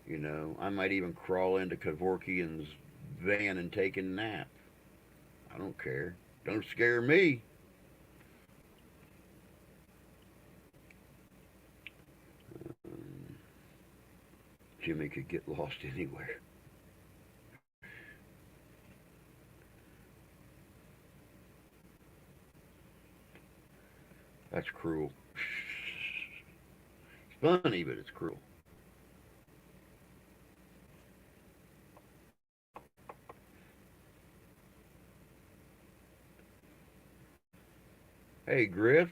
I might even crawl into Kevorkian's van and take a nap. I don't care. Don't scare me. Um, Jimmy could get lost anywhere. That's cruel. It's funny, but it's cruel. Hey, Grift.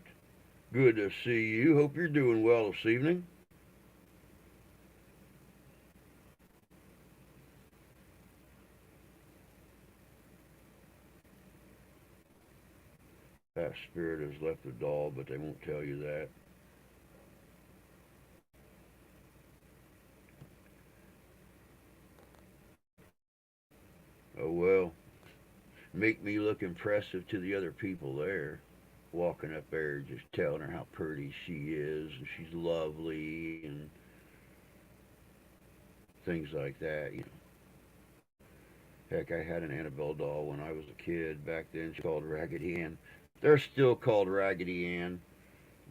Good to see you. Hope you're doing well this evening. That spirit has left the doll, but they won't tell you that. Oh well. Make me look impressive to the other people there. Walking up there, just telling her how pretty she is, and she's lovely, and things like that. Heck, I had an Annabelle doll when I was a kid. Back then, she called Raggedy Ann. They're still called Raggedy Ann,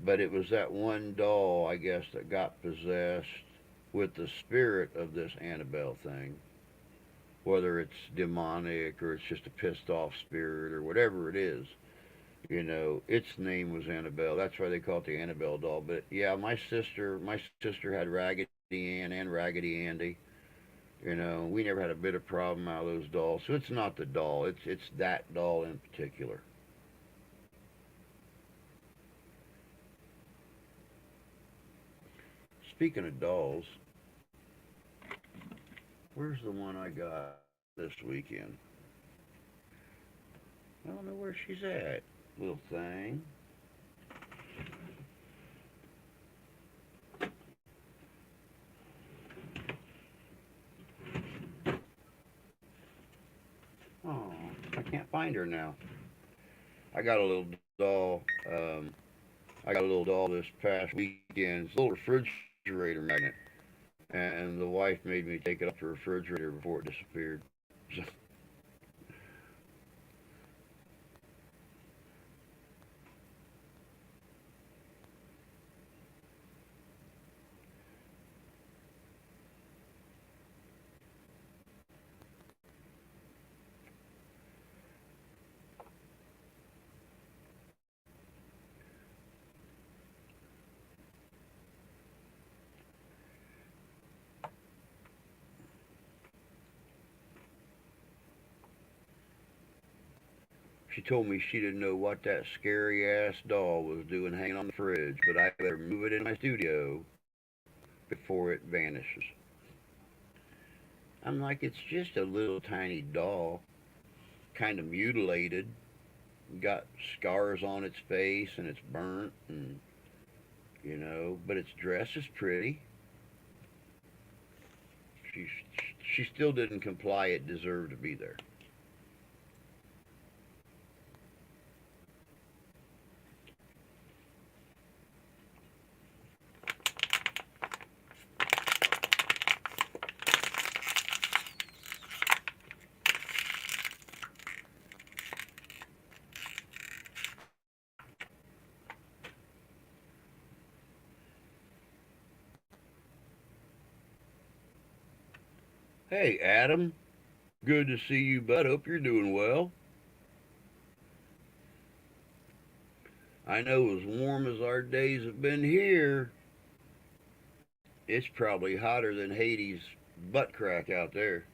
but it was that one doll, I guess, that got possessed with the spirit of this Annabelle thing. Whether it's demonic or it's just a pissed off spirit or whatever it is, its name was Annabelle. That's why they call it the Annabelle doll. But yeah, my sister had Raggedy Ann and Raggedy Andy. We never had a bit of problem out of those dolls. So it's not the doll. It's that doll in particular. Speaking of dolls, where's the one I got this weekend? I don't know where she's at. Little thing. Oh, I can't find her now. I got a little doll. I got a little doll this past weekend. It's a little refrigerator magnet, and the wife made me take it off the refrigerator before it disappeared. So, she told me she didn't know what that scary ass doll was doing hanging on the fridge, but I better move it in my studio before it vanishes. I'm like, it's just a little tiny doll, kind of mutilated, got scars on its face and it's burnt, and but its dress is pretty. She she still didn't comply. It deserved to be there. Hey, Adam. Good to see you, bud. Hope you're doing well. I know as warm as our days have been here, it's probably hotter than Hades' butt crack out there.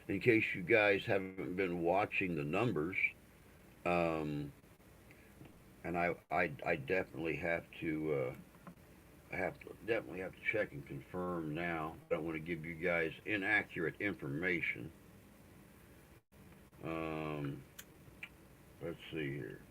In case you guys haven't been watching the numbers, um, and I definitely have to definitely have to check and confirm now. I don't want to give you guys inaccurate information. Um, let's see here.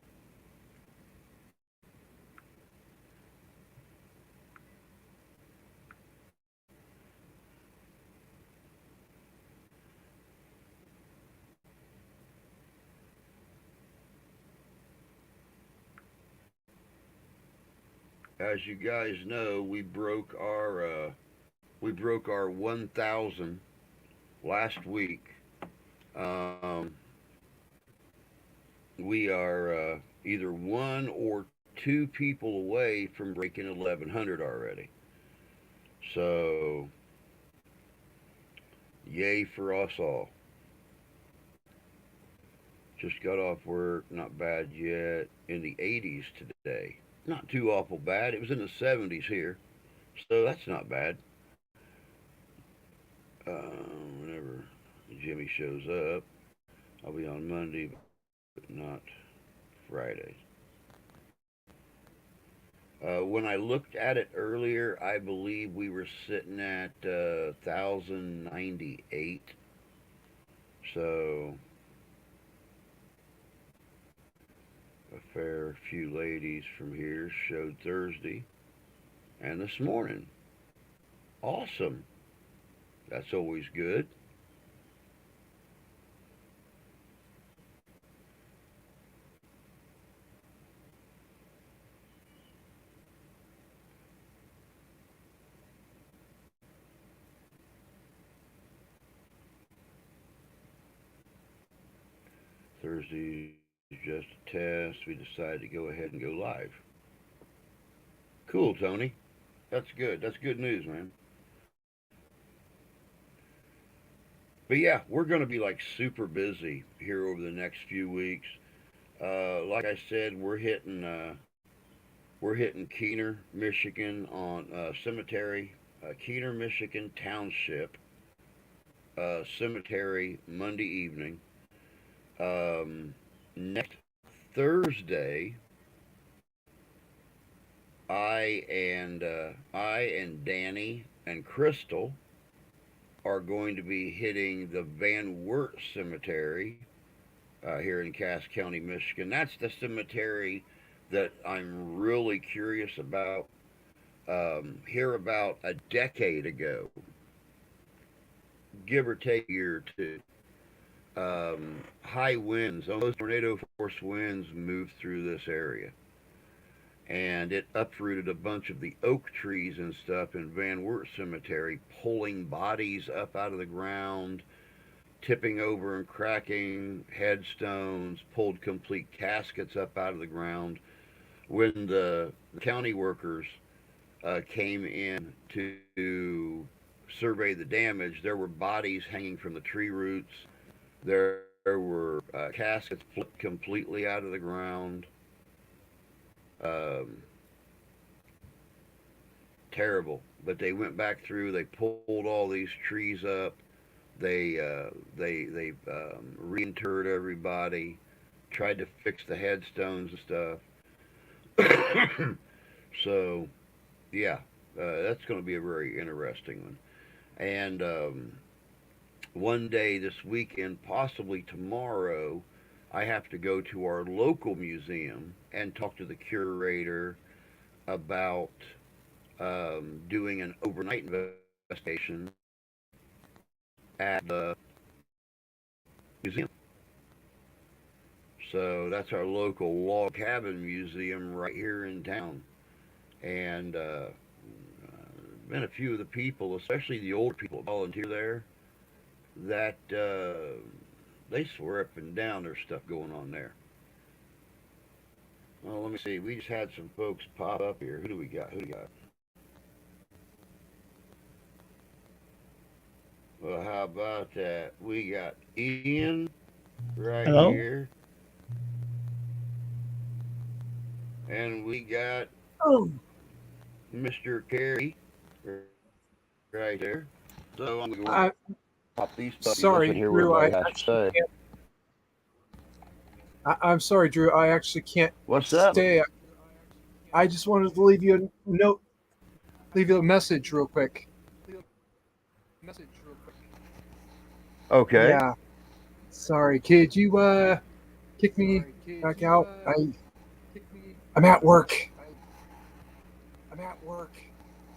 As you guys know, we broke our 1,000 last week. Um, we are either one or two people away from breaking 1,100 already. So, yay for us all. Just got off work, not bad yet. In the 80s today. Not too awful bad. It was in the 70s here. So that's not bad. Whenever Jimmy shows up, I'll be on Monday, but not Friday. When I looked at it earlier, I believe we were sitting at 1,098. So a fair few ladies from here showed Thursday and this morning. Awesome. That's always good. Thursday is just a test. We decided to go ahead and go live. Cool, Tony. That's good. That's good news, man. But yeah, we're going to be like super busy here over the next few weeks. Like I said, we're hitting Keener, Michigan on Cemetery, Keener, Michigan Township Cemetery Monday evening. Next Thursday, I and Danny and Crystal are going to be hitting the Van Wert Cemetery here in Cass County, Michigan. That's the cemetery that I'm really curious about. Here about a decade ago, give or take a year or two, high winds, almost tornado force winds, moved through this area. And it uprooted a bunch of the oak trees and stuff in Van Wert Cemetery, pulling bodies up out of the ground, tipping over and cracking headstones, pulled complete caskets up out of the ground. When the county workers came in to survey the damage, there were bodies hanging from the tree roots. There were caskets flipped completely out of the ground. Um, Terrible. But they went back through. They pulled all these trees up. They reinterred everybody. Tried to fix the headstones and stuff. So yeah, that's going to be a very interesting one. And one day this weekend, possibly tomorrow, I have to go to our local museum and talk to the curator about doing an overnight investigation at the museum. So that's our local log cabin museum right here in town. And been a few of the people, especially the older people that volunteer there, that they swear up and down there's stuff going on there. Well, let me see. We just had some folks pop up here. Who do we got? Who do we got? Well, how about that? We got Ian right Hello? here, and we got Oh, Mr. Carey right there. So I'm going to go I and pop these puppies up and sorry, hear what Drew. everybody has to say. I'm sorry, Drew. I actually can't What's up? stay. I just wanted to leave you a note, leave you a message real quick. Okay. Yeah. Sorry, kid. You kick me back out. I'm at work.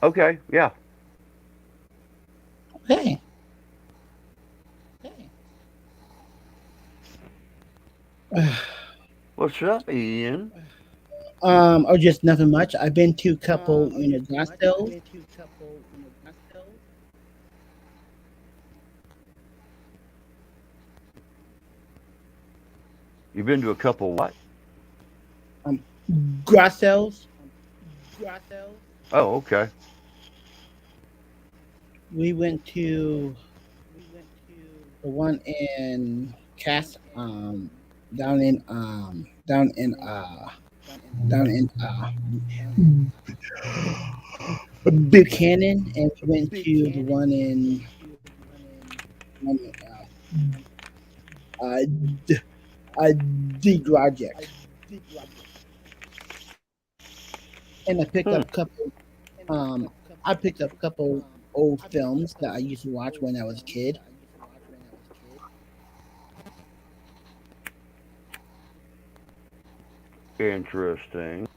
Okay. Yeah. Hey. What's up, Ian? Oh, just nothing much. I've been to a couple, gospels. You've been to a couple what? Um, Grassels. Oh, okay. We went to the one in Cass, down in, down in, Buchanan, and we went to the one in D- D Project, and um, I picked up a couple old films that I used to watch when I was a kid. Interesting.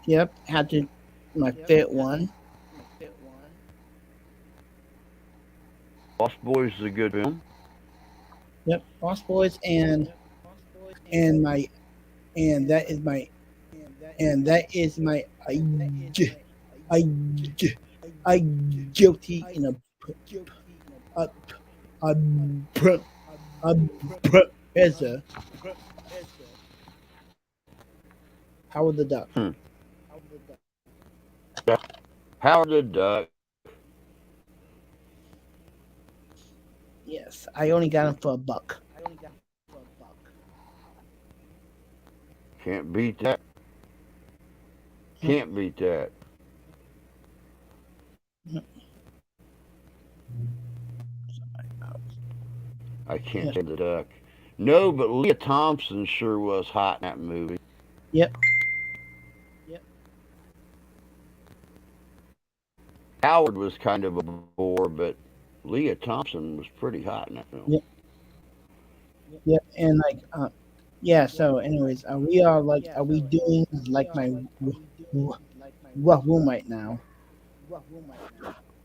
Yep, had to my fit one. Lost Boys is a good film. Yep, Lost Boys, and my and that is my and that is my I, I guilty in a a, a, a Ezra Howard the Duck. Hmm. Howard the Duck. Yes, I only got him for $1. Can't beat that. Can't beat that. I can't Yes. say the duck. No, but Leah Thompson sure was hot in that movie. Yep. Howard was kind of a bore, but Leah Thompson was pretty hot in that film. Yep. Yep. And yeah. So, anyways, are we doing like my rough room right now?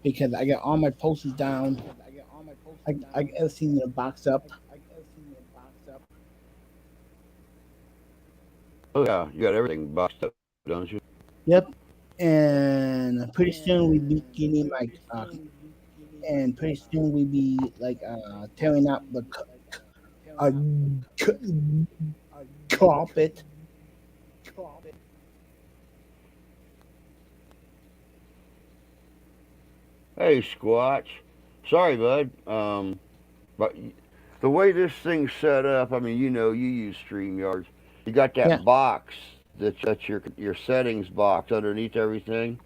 Because I got all my posters down. I got everything boxed up. Oh yeah, you got everything boxed up, don't you? Yep. And pretty soon we be getting and pretty soon we be tearing out the uh, carpet. Hey, Squatch. Sorry, bud. But the way this thing's set up, I mean, you use StreamYards. You got Yeah. that box that's your settings box underneath everything,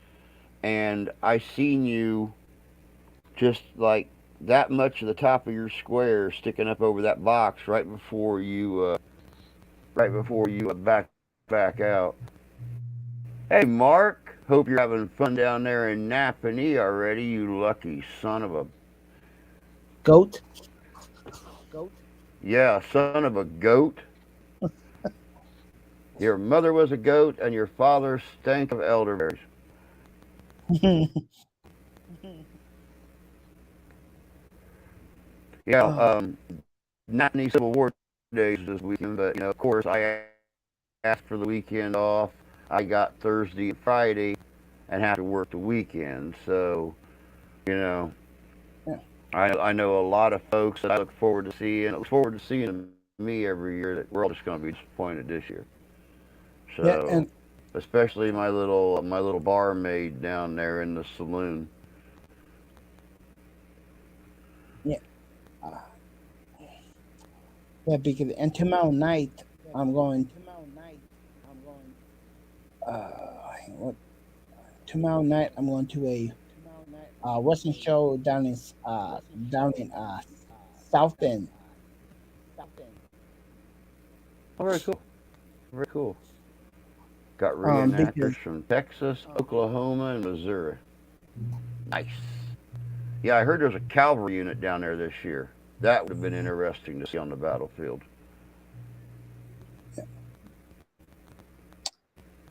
and I seen you just like that much of the top of your square sticking up over that box right before you back out. Hey, Mark. Hope you're having fun down there in Napanee already. You lucky son of a Goat. yeah, son of a goat. Your mother was a goat, and your father stank of elderberries. Yeah, Oh, Napanee Civil War days this weekend, but of course, I asked for the weekend off. I got Thursday and Friday, and have to work the weekend. So, you know, Yeah. I know a lot of folks that I look forward to seeing. I look forward to seeing me every year. That we're all just going to be disappointed this year. Yeah, So, and especially my little barmaid down there in the saloon. yeah, uh, yeah, because and tomorrow night I'm going. What tomorrow night I'm going to a Western show down in South Bend. Oh, very cool. Very cool. Got reenactors Because from Texas, Oklahoma, and Missouri. Nice. Yeah, I heard there's a cavalry unit down there this year. That would have been interesting to see on the battlefield.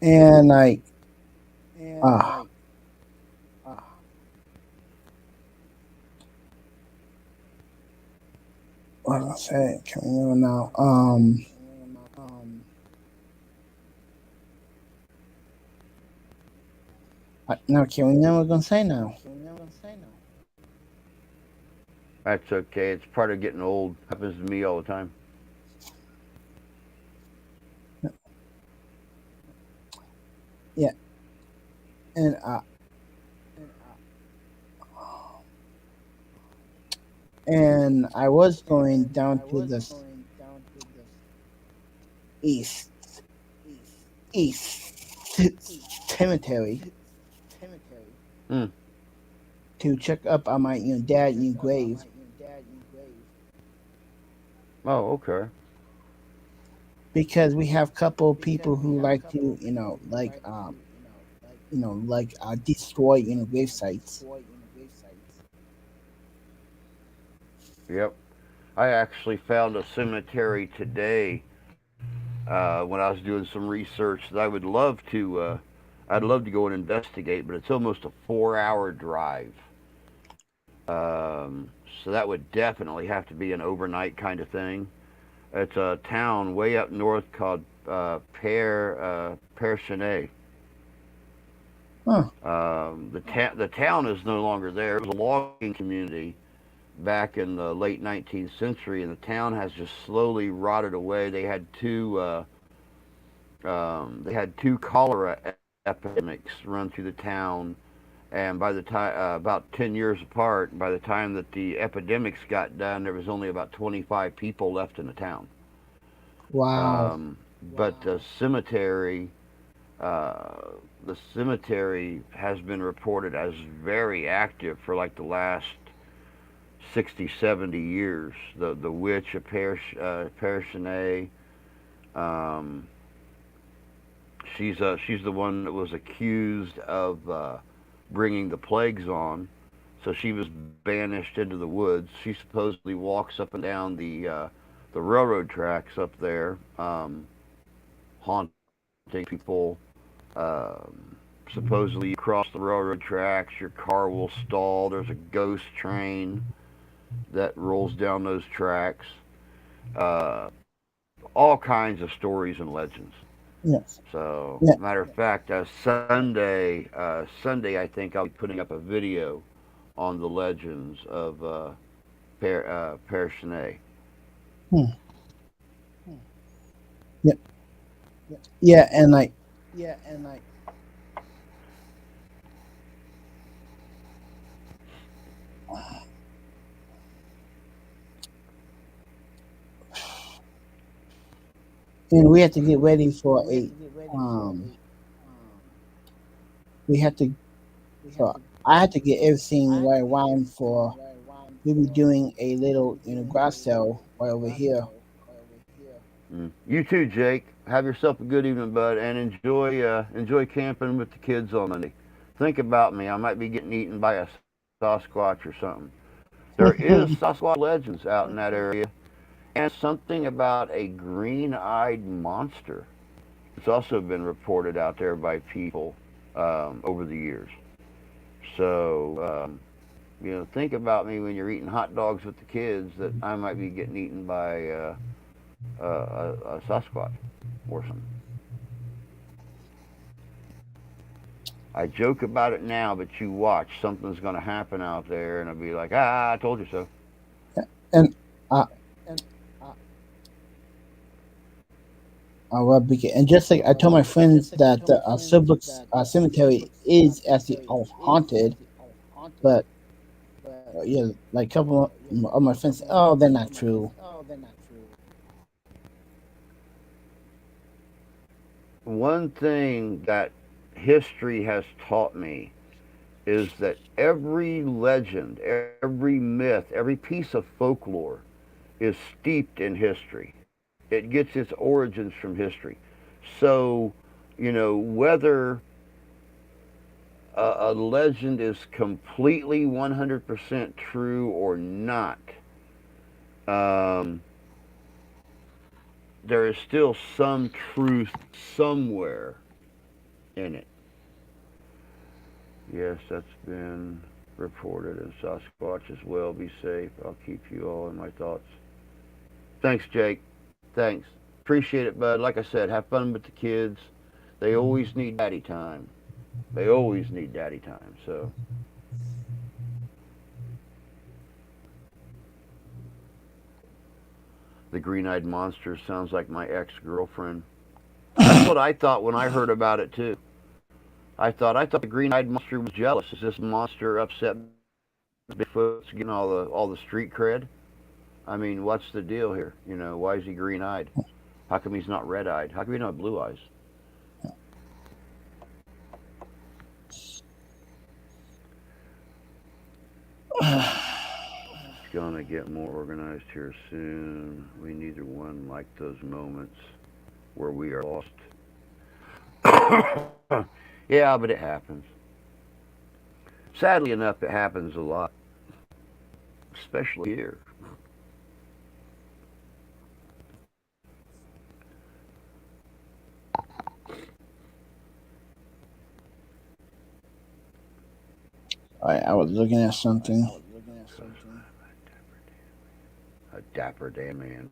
and like uh what did I say? Can't remember now. No, can't remember what I'm gonna say now. That's okay. It's part of getting old. Happens to me all the time. Yeah, and I was going down to the east cemetery Hmm. to check up on my dad grave Oh, okay. because we have a couple of people who like to destroy grave sites. Yep. I actually found a cemetery today when I was doing some research that I would love to. I'd love to go and investigate, but it's almost a 4-hour drive. So that would definitely have to be an overnight kind of thing. It's a town way up north called Père Chenet. Huh. The town is no longer there. It was a logging community back in the late 19th century, and the town has just slowly rotted away. They had two cholera epidemics run through the town, and by the time about 10 years apart, by the time that the epidemics got done, there was only about 25 people left in the town. Wow. But uh, the cemetery has been reported as very active for like the last 60, 70 years. The witch of Père um, she's the one that was accused of bringing the plagues on. So she was banished into the woods. She supposedly walks up and down the railroad tracks up there, haunting people. Um, Supposedly, you cross the railroad tracks, your car will stall. There's a ghost train that rolls down those tracks. Uh, all kinds of stories and legends. Yes. So, Yeah. matter of fact, Sunday, I think I'll be putting up a video on the legends of Père Chenet. Hmm. Yeah. Yeah, and we have to get ready for a um we have to so I had to get everything right around for we'll be doing a little garage sale right over here. You too, Jake. Have yourself a good evening, bud, and enjoy camping with the kids on Monday. Think about me. I might be getting eaten by a Sasquatch or something. There is Sasquatch legends out in that area, and something about a green-eyed monster. It's also been reported out there by people over the years. So, think about me when you're eating hot dogs with the kids. That I might be getting eaten by a Sasquatch or something. I joke about it now, but you watch, something's going to happen out there, and I'll be like, I told you so. And and just like I told my friends that the Silbrook Cemetery is actually all haunted, but yeah, like a couple of my friends, oh, they're not true. One thing that history has taught me is that every legend, every myth, every piece of folklore is steeped in history. It gets its origins from history. So, whether a legend is completely 100% true or not, um, there is still some truth somewhere in it. Yes, that's been reported in Sasquatch as well. Be safe. I'll keep you all in my thoughts. Thanks, Jake. Thanks. Appreciate it, bud. Like I said, have fun with the kids. They always need daddy time. They always need daddy time. So, the green-eyed monster sounds like my ex-girlfriend. That's what I thought when I heard about it too. I thought the green-eyed monster was jealous. Is this monster upset Bigfoot's getting all the street cred? I mean, what's the deal here? Why is he green-eyed? How come he's not red-eyed? How come he not have blue eyes? It's gonna get more organized here soon. We neither one like those moments where we are lost. Yeah, but it happens. Sadly enough, it happens a lot, especially here. I was looking at something. A dapper damn man.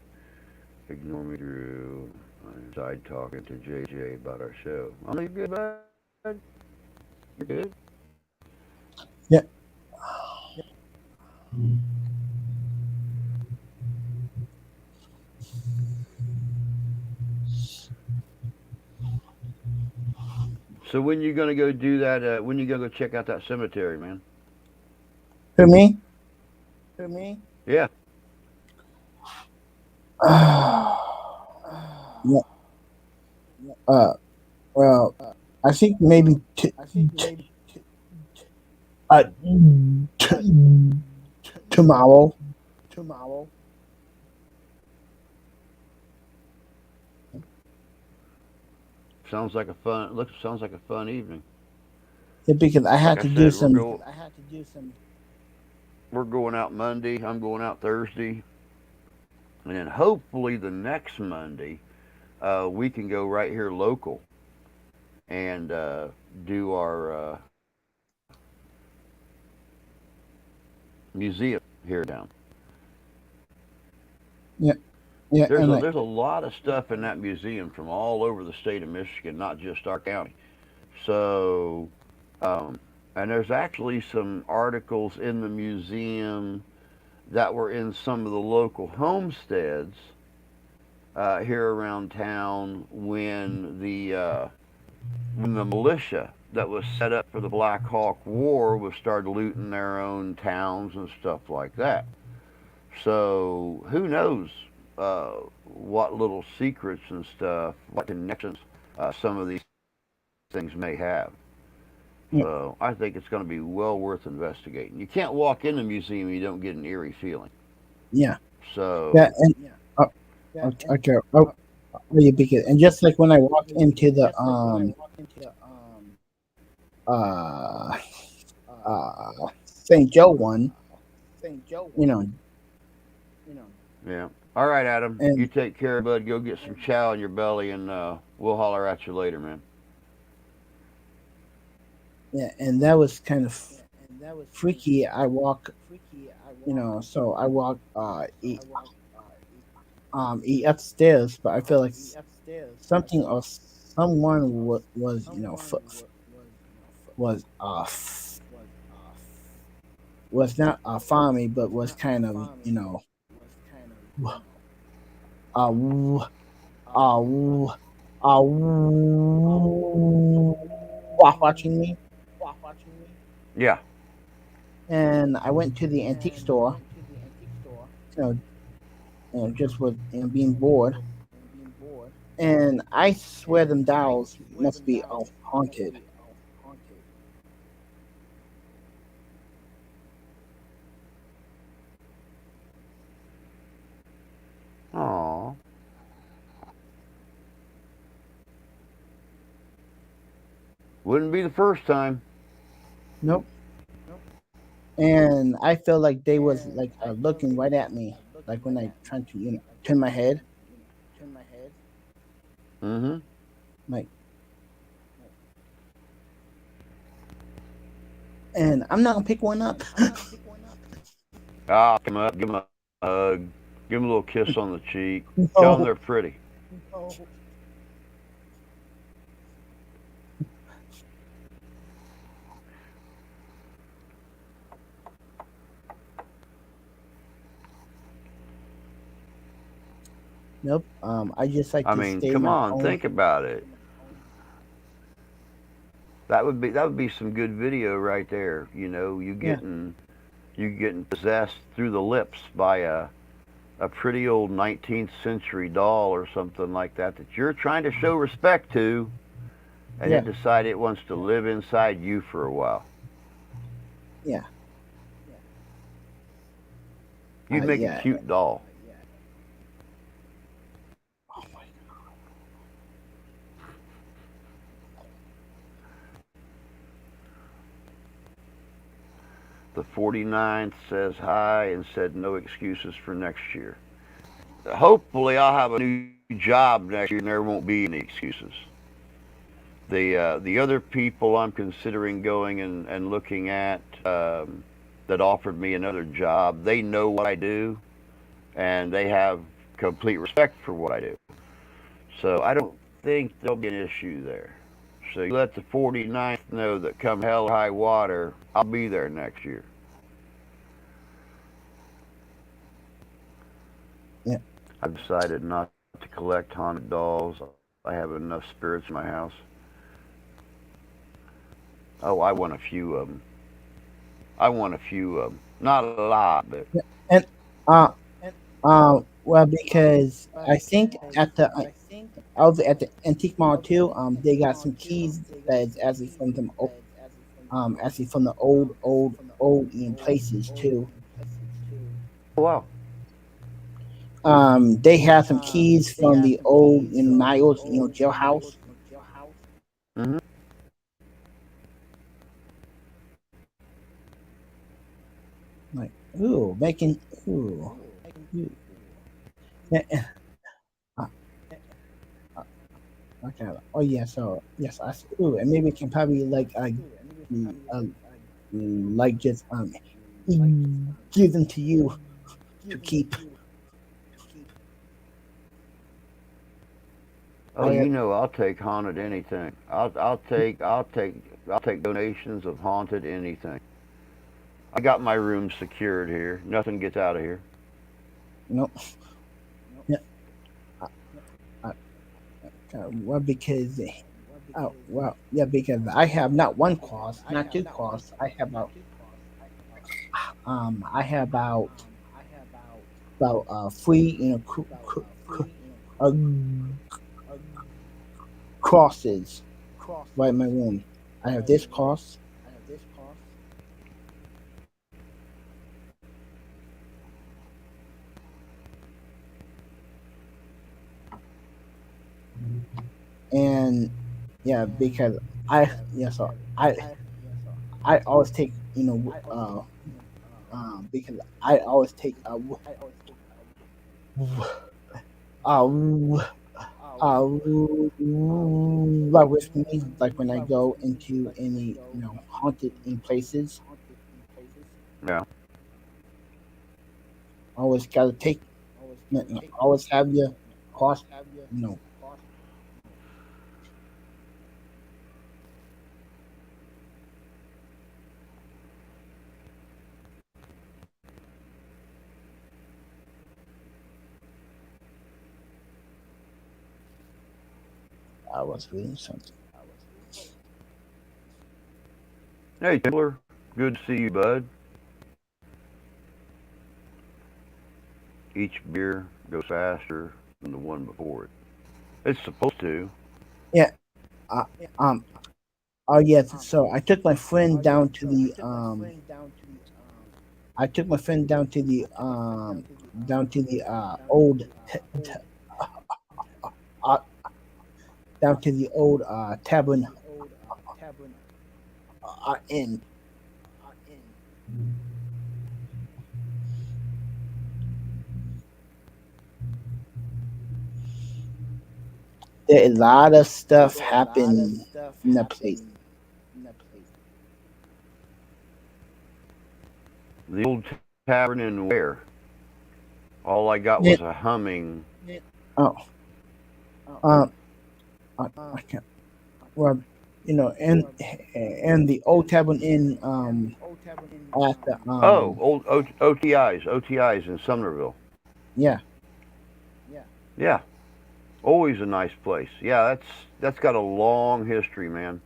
Ignore me, Drew. I'm inside talking to JJ about our show. Oh, you good, bud? You're good. Yeah. So when you gonna go do that? When you gonna go check out that cemetery, man? For me? Yeah. Yeah. Well, I think maybe uh, tomorrow. Sounds like a fun evening. Yeah, because I had Like I to do said, some. we're going out Monday. I'm going out Thursday, and then hopefully the next Monday, we can go right here local and do our museum here down. Yeah, yeah, There's and a there's a lot of stuff in that museum from all over the state of Michigan, not just our county. So, um, and there's actually some articles in the museum that were in some of the local homesteads here around town when the militia that was set up for the Black Hawk War was started looting their own towns and stuff like that. So who knows what little secrets and stuff, what connections some of these things may have. yeah, So I think it's going to be well worth investigating. You can't walk in the museum and you don't get an eerie feeling. yeah, yeah, So and uh, okay. Oh, yeah, because and just like when I walk into the uh St. Joe one, you know, yeah. All right, Adam. You and take care, bud. Go get some chow in your belly, and we'll holler at you later, man. yeah, and that was kind of freaky. I walk, so I walk upstairs, but I feel like something or someone was was was not following me, but was kind of uh w- w- watching me. Yeah. And I went to the antique store, you know, just with being bored, and I swear them dolls must be haunted. Aw. Wouldn't be the first time. Nope. And I felt like they was like looking right at me, like when I tried to turn my head, Mm-hmm. like. And I'm not gonna pick one up. Ah, come up, give them a hug, give them a little kiss on the cheek, tell them No. they're pretty. Nope. I just like I to mean, stay in come my on, own. think about it. That would be some good video right there. You know, Yeah. you getting possessed through the lips by a pretty old 19th century doll or something like that you're trying to show respect to, and Yeah. it decided it wants to live inside you for a while. Yeah. You'd make a Yeah. cute doll. Oh my. The 49th says hi and said no excuses for next year. Hopefully, I'll have a new job next year and there won't be any excuses. The other people I'm considering going and looking at, that offered me another job, they know what I do and they have complete respect for what I do. So I don't think there'll be an issue there. So you let the 49th know that come hell or high water, I'll be there next year. Yeah. I've decided not to collect haunted dolls. I have enough spirits in my house. Oh, I want a few of them. I want a few of them. Not a lot, but And uh well, because I think at the I was at the antique mall too. They got some keys that is actually from them. Actually from the old places too. oh wow. They have some keys from the old Niles, jailhouse. Hmm. Like, ooh, making ooh, ooh. Yeah, uh, okay. Oh yeah, so yes, ooh, and maybe we can probably uh, like just give them to you to keep. Oh, I you know, I'll take haunted anything. I'll take donations of haunted anything. I got my room secured here. Nothing gets out of here. no, yeah, uh, well because well yeah because I have not one cost, not two costs. I have about three uh, crosses right in my room. I have this cross. And yeah, because so I always take because I always take uh, right with me, like when I go into any haunted in places. Yeah. I always gotta take always have your cost, you know. I was reading something. Hey, Taylor. Good to see you, bud. Each beer goes faster than the one before it. It's supposed to. Yeah. Uh, um. Oh yes. So I took my friend down to the old uh, down to the old tavern inn. There a lot of stuff happened in the place. The old tavern in where? All I got Yeah. was a humming. Oh. Um. I can't. Well, and the old tavern inn at the Oh, old OTIs in Sumnerville. yeah. Yeah, always a nice place. Yeah, that's got a long history, man.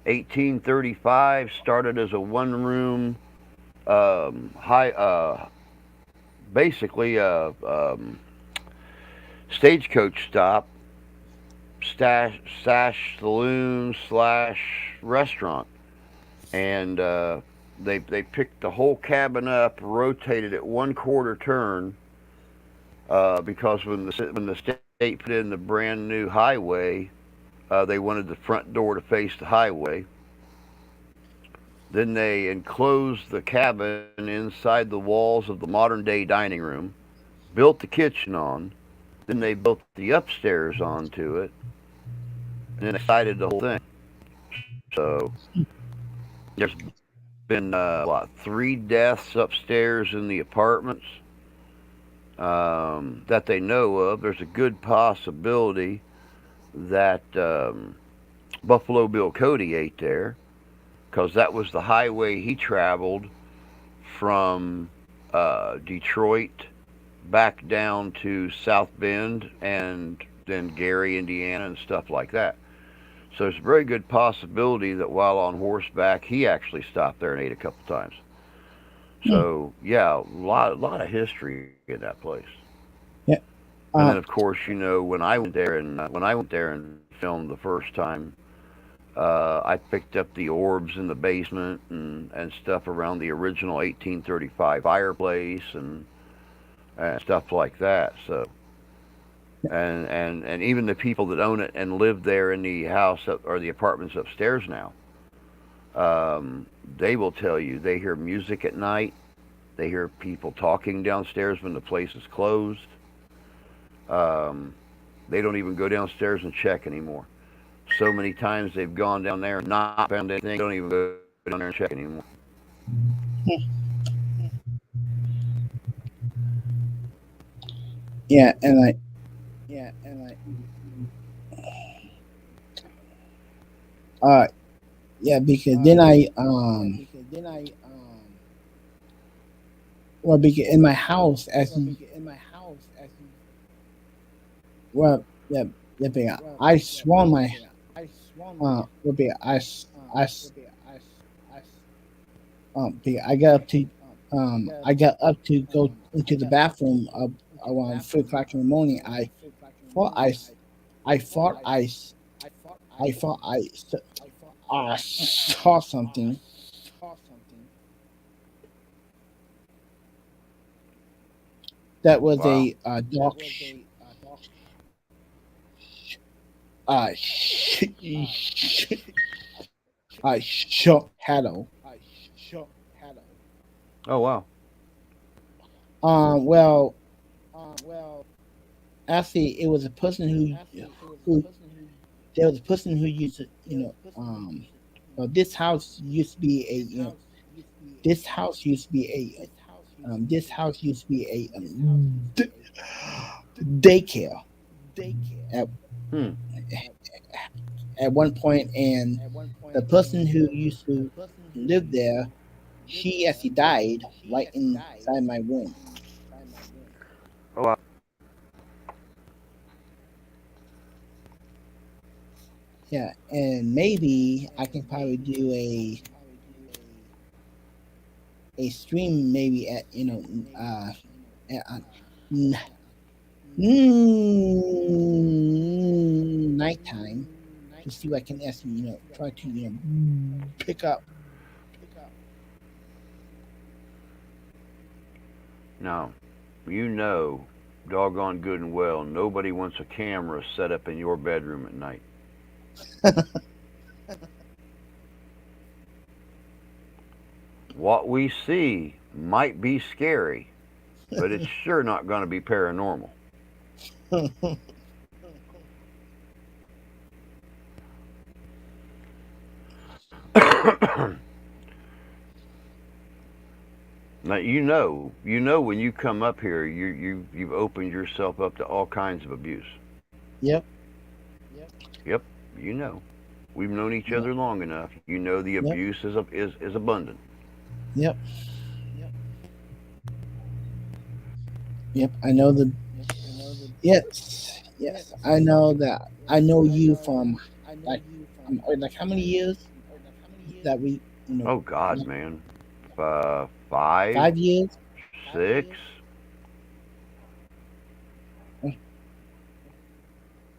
1835 started as a one-room, high, basically a stagecoach stop, stash saloon slash restaurant, and they picked the whole cabin up, rotated it one quarter turn, because when the state put in the brand new highway, they wanted the front door to face the highway. Then they enclosed the cabin inside the walls of the modern day dining room, built the kitchen on, then they built the upstairs onto it, and then excited the whole thing. So there's been three deaths upstairs in the apartments that they know of. There's a good possibility that Buffalo Bill Cody ate there because that was the highway he traveled from Detroit back down to South Bend and then Gary, Indiana, and stuff like that. So there's a very good possibility that while on horseback, he actually stopped there and ate a couple times. Hmm. So yeah, a lot of history in that place. Yeah. And Uh, then of course, when I went there and filmed the first time, I picked up the orbs in the basement and stuff around the original 1835 fireplace and stuff like that. So and even the people that own it and live there in the house or the apartments upstairs now, they will tell you they hear music at night. They hear people talking downstairs when the place is closed. Um, they don't even go downstairs and check anymore. So many times they've gone down there and not found anything. They don't even go down there and check anymore. yeah, and uh yeah, because then because in my house well yeah I sworn my because I got up to go into the bathroom around 3 o'clock in the morning. Thought I s- I thought I s- I thought I saw something that was Wow. a dark uh sh- sh- short shadow. Oh wow. Well, actually, it was a person who there was a person who used to, well, this house used to be a this house used to be a daycare at Hmm. at one point, and the person who used to live there, she actually died right inside my room. Oh, Yeah, and maybe I can probably do a stream maybe at at, n- nighttime to see what I can actually try to pick up. now, you know, doggone good and well, nobody wants a camera set up in your bedroom at night. What we see might be scary, but it's sure not going to be paranormal. Now you know when you come up here, you've opened yourself up to all kinds of abuse. Yep. Yep, you know. We've known each Yep. other long enough. You know the Yep. abuse is abundant. Yep. Yep. I know the. Yes. Yes. I know that. I know you from like like how many years that we Oh God, man. 5, 5 years. 6.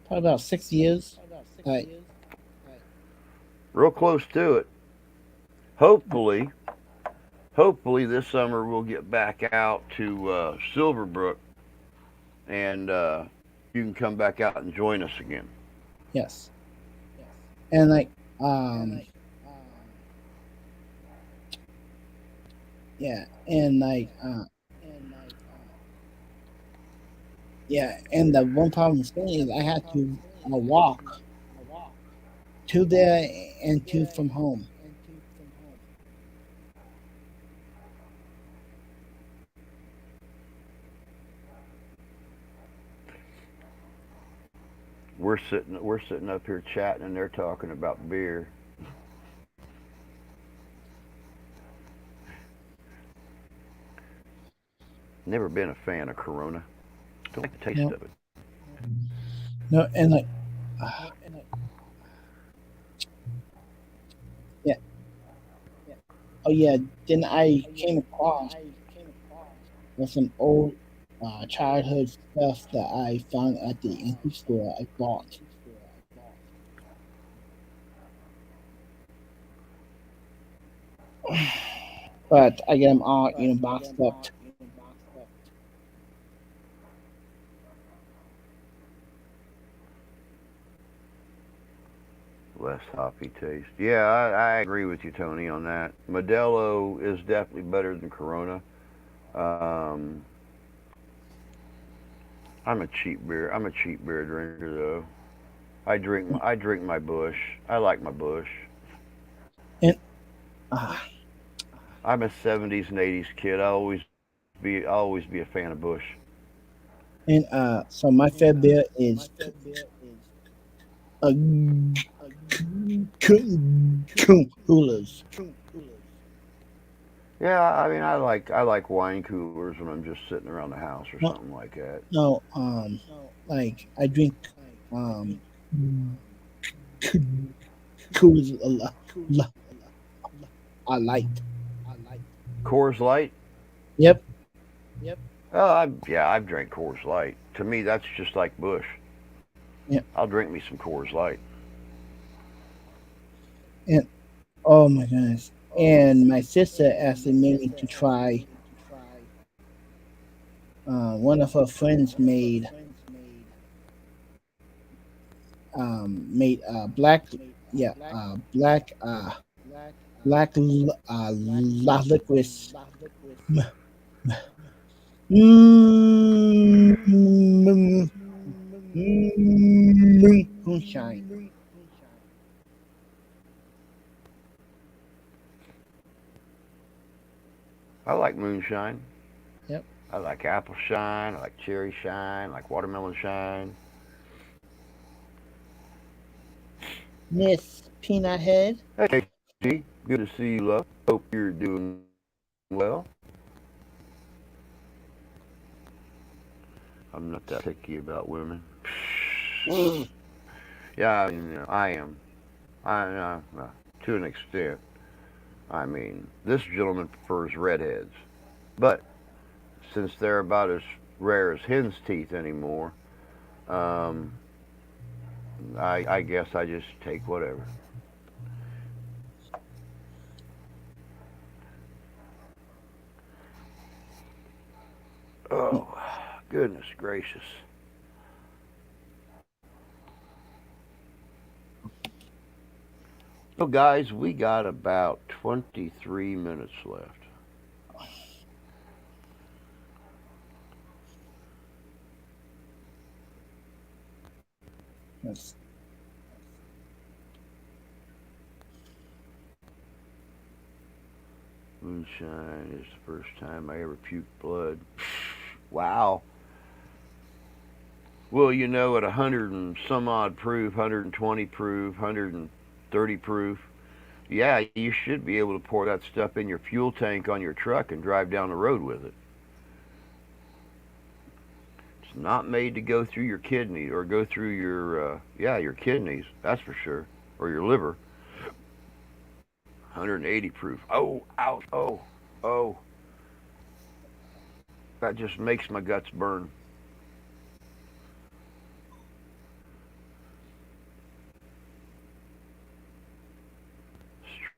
Probably about 6 years. Like Real close to it. Hopefully, hopefully this summer we'll get back out to Silverbrook and you can come back out and join us again. yes. And like um yeah, and like yeah, and the one problem staying is I had to walk to there and to from home. We're sitting up here chatting and they're talking about beer. Never been a fan of Corona. Don't like the taste No, of it. no, and like uh, yeah, oh yeah. Then I came across with some old childhood stuff that I found at the antique store. I bought, but I get them all boxed up. Less hoppy taste. Yeah, I agree with you, Tony, on that. Modelo is definitely better than Corona. Um, I'm a cheap beer drinker though. I drink my Bush. I like my Bush. And uh, I'm a '70s and '80s kid. I'll always be a fan of Bush. so my favorite beer is uh, coolers. Yeah, I mean I like wine coolers when I'm just sitting around the house or No, something like that. no, like I drink um coolers a lot. I like. Coors Light. Yep. Oh, I've drank Coors Light. To me, that's just like Bush. Yep. I'll drink me some Coors Light. And oh my goodness. And my sister actually made me to try. One of her friends made black, yeah, black la licorice. Mm, moonshine. I like moonshine. I like apple shine. I like cherry shine. I like watermelon shine. Miss Peanut Head. Hey, G, good to see you, love. Hope you're doing well. I'm not that picky about women. Yeah, I mean, I am. To an extent. I mean, this gentleman prefers redheads, but since they're about as rare as hen's teeth anymore, um, I guess I just take whatever. Oh, goodness gracious. So, guys, we got about 23 minutes left. Yes. Moonshine is the first time I ever puked blood. Wow. Well, you know, at 100 and some odd proof, 120 proof, 130 proof, yeah, you should be able to pour that stuff in your fuel tank on your truck and drive down the road with it. It's not made to go through your kidney or go through your kidneys, that's for sure, or your liver. 180 proof. Oh, ouch. Oh. That just makes my guts burn.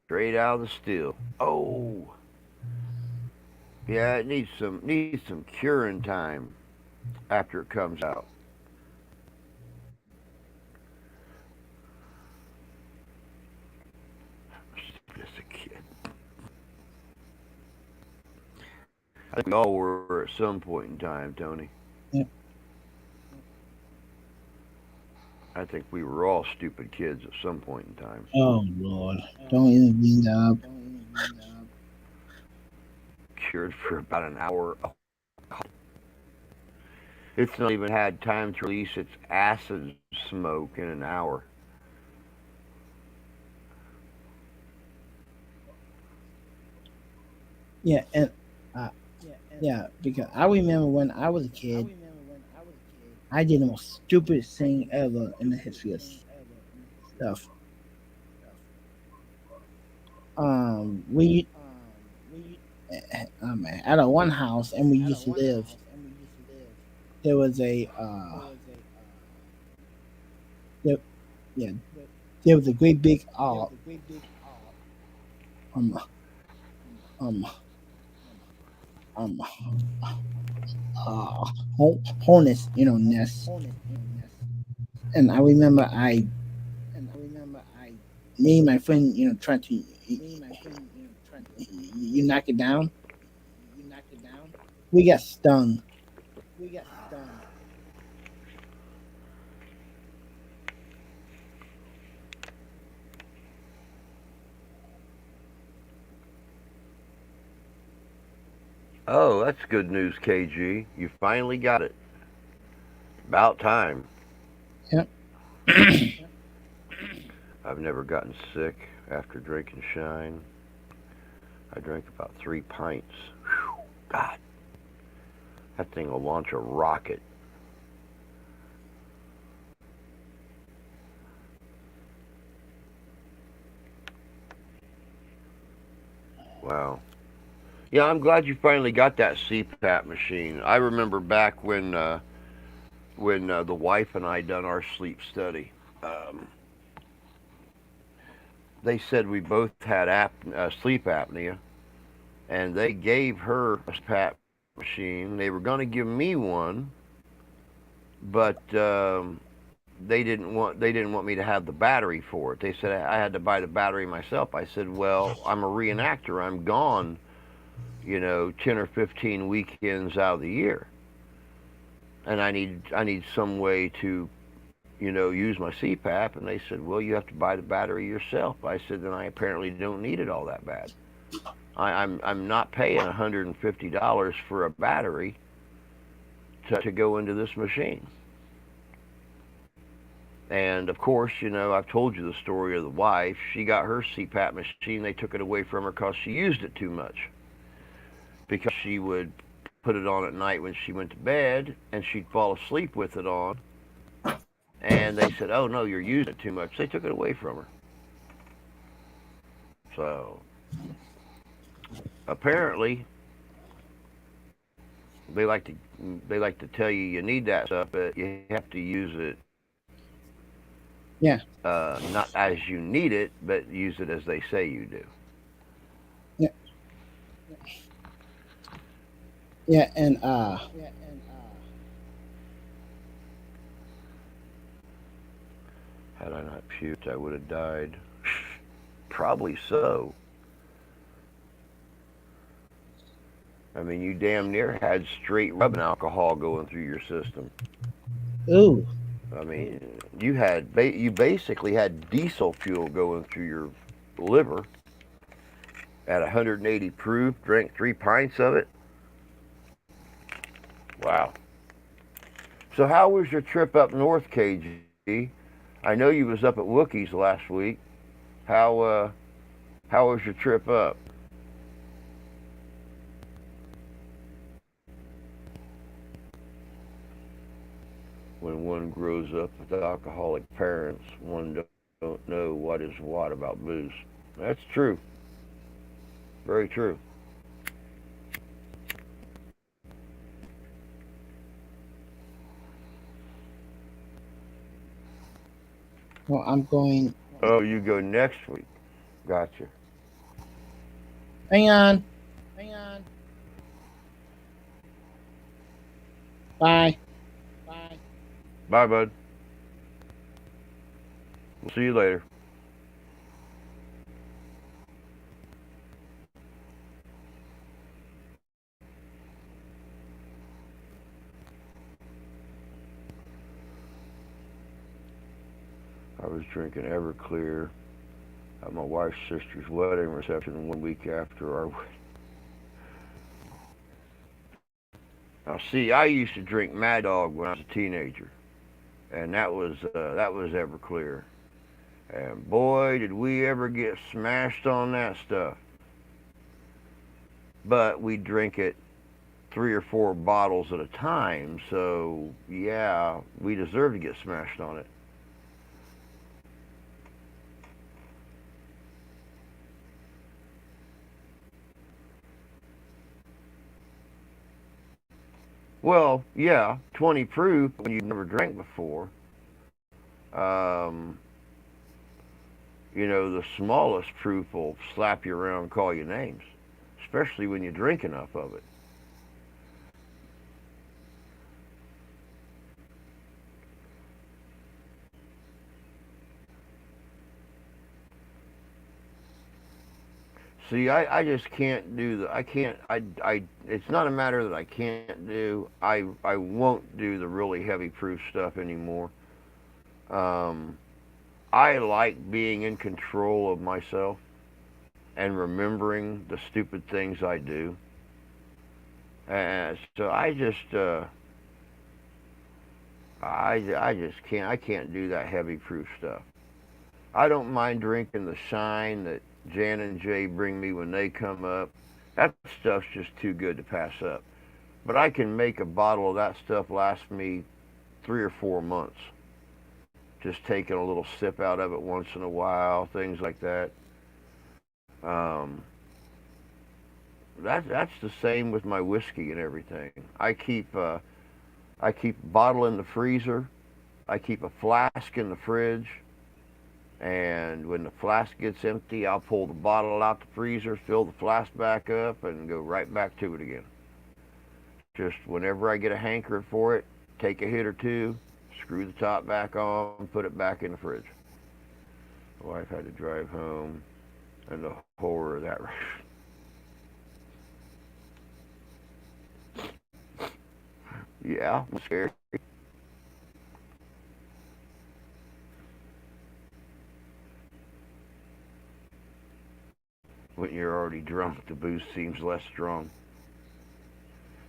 Straight out of the still. Oh, yeah, it needs some curing time after it comes out. Just a kid. I think we all were at some point in time, Tony. Yeah. I think we were all stupid kids at some point in time. Oh Lord, don't even bring that up. Cured for about an hour. Oh, it's not even had time to release its acid smoke in an hour. Yeah, and uh, yeah, because I remember when I was a kid, I did the most stupid thing ever in the history of stuff. We at a one house, and we used to live. There was a there, yeah, there was a great big um um um uh hornets, nest. And I remember me and my friend, trying to you knock it down. We got stung. Oh, that's good news, KG. You finally got it. About time. Yep. I've never gotten sick after drinking Shine. I drank about 3 pints. Whew, God, that thing will launch a rocket. Wow. Yeah, I'm glad you finally got that CPAP machine. I remember back when the wife and I done our sleep study. Um, they said we both had sleep apnea, and they gave her a CPAP machine. They were going to give me one, but they didn't want me to have the battery for it. They said I had to buy the battery myself. I said, well, I'm a reenactor. I'm gone, 10 or 15 weekends out of the year, and I need some way to use my CPAP. And they said, well, you have to buy the battery yourself. I said, then I apparently don't need it all that bad. I'm not paying $150 for a battery to go into this machine. And of course, you know, I've told you the story of the wife. She got her CPAP machine. They took it away from her because she used it too much. Because she would put it on at night when she went to bed, and she'd fall asleep with it on. And they said, "Oh no, you're using it too much." They took it away from her. So apparently, they like to tell you need that stuff, but you have to use it. Yeah. Not as you need it, but use it as they say you do. Yeah. Yeah, and Had I not puked, I would have died. Probably so. I mean, you damn near had straight rubbing alcohol going through your system. ooh. I mean, you basically had diesel fuel going through your liver at 180 proof. Drank 3 pints of it. Wow. So how was your trip up north, KG? I know you was up at Wookiees last week. How was your trip up? When one grows up with alcoholic parents, one don't know what is what about booze. That's true. Very true. Well, I'm going. Oh, you go next week. Gotcha. Hang on. Bye. Bye, bud. We'll see you later. I was drinking Everclear at my wife's sister's wedding reception 1 week after our wedding. Now, see, I used to drink Mad Dog when I was a teenager, and that was Everclear. And boy, did we ever get smashed on that stuff. But we drink it 3 or 4 bottles at a time, so yeah, we deserve to get smashed on it. Well, yeah, 20 proof when you've never drank before. Um, you know, the smallest proof will slap you around and call you names, especially when you drink enough of it. See, I just can't do I can't, it's not a matter that I can't do. I won't do the really heavy proof stuff anymore. Um, I like being in control of myself and remembering the stupid things I do. And so I just can't do that heavy proof stuff. I don't mind drinking the Shine that Jan and Jay bring me when they come up. That stuff's just too good to pass up. But I can make a bottle of that stuff last me 3 or 4 months. Just taking a little sip out of it once in a while, things like that. Um, that's the same with my whiskey and everything. I keep a bottle in the freezer. I keep a flask in the fridge. And when the flask gets empty, I'll pull the bottle out the freezer, fill the flask back up, and go right back to it again. Just whenever I get a hankering for it, take a hit or two, screw the top back on, put it back in the fridge. My wife had to drive home, and the horror of that. Yeah, I'm scared. When you're already drunk, the booze seems less strong.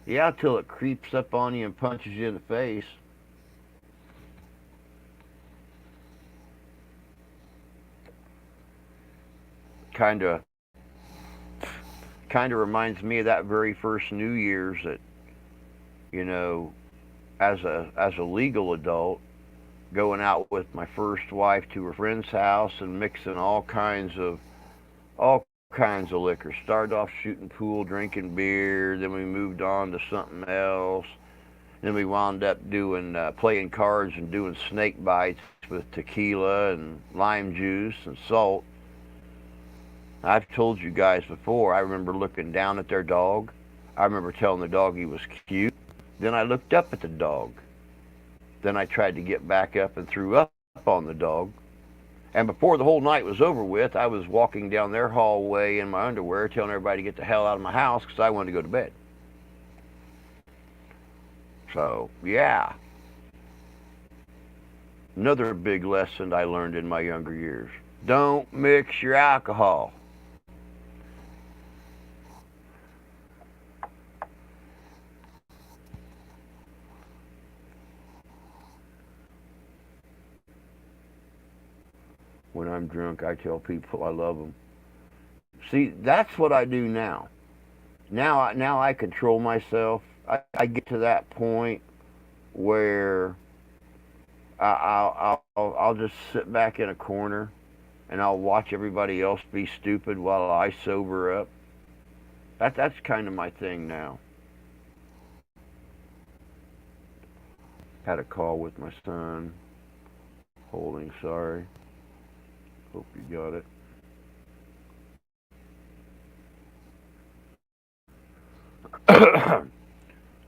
Yeah, till it creeps up on you and punches you in the face. Kind of, reminds me of that very first New Year's that, you know, as a legal adult, going out with my first wife to her friend's house and mixing all kinds of liquor. Started off shooting pool, drinking beer. Then we moved on to something else. Then we wound up doing playing cards and doing snake bites with tequila and lime juice and salt. I've told you guys before, I remember looking down at their dog. I remember telling the dog he was cute. Then I looked up at the dog. Then I tried to get back up and threw up on the dog. And before the whole night was over with, I was walking down their hallway in my underwear telling everybody to get the hell out of my house because I wanted to go to bed. So, yeah. Another big lesson I learned in my younger years. Don't mix your alcohol. When I'm drunk, I tell people I love them. See, that's what I do now. Now I control myself. I get to that point where I'll just sit back in a corner and I'll watch everybody else be stupid while I sober up. That's kind of my thing now. Had a call with my son. Holding, sorry. Hope you got it.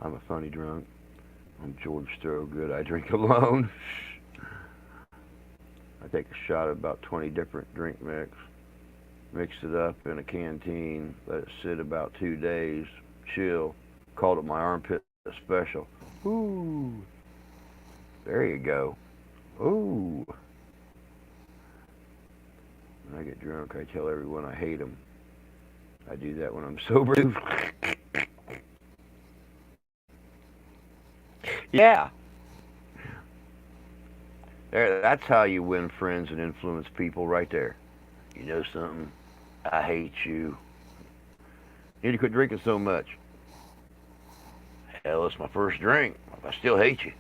I'm a funny drunk. I'm George Thorogood. I drink alone. I take a shot of about 20 different drink mix it up in a canteen, let it sit about 2 days, chill. Called it my armpit special. Ooh. There you go. Ooh. When I get drunk, I tell everyone I hate them. I do that when I'm sober. Yeah. That's how you win friends and influence people right there. You know something? I hate you. You need to quit drinking so much. Hell, it's my first drink. I still hate you.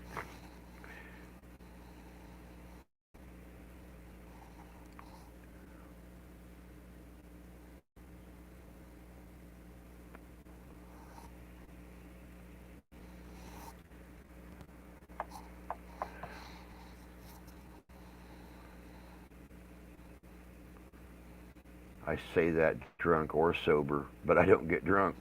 I say that drunk or sober, but I don't get drunk.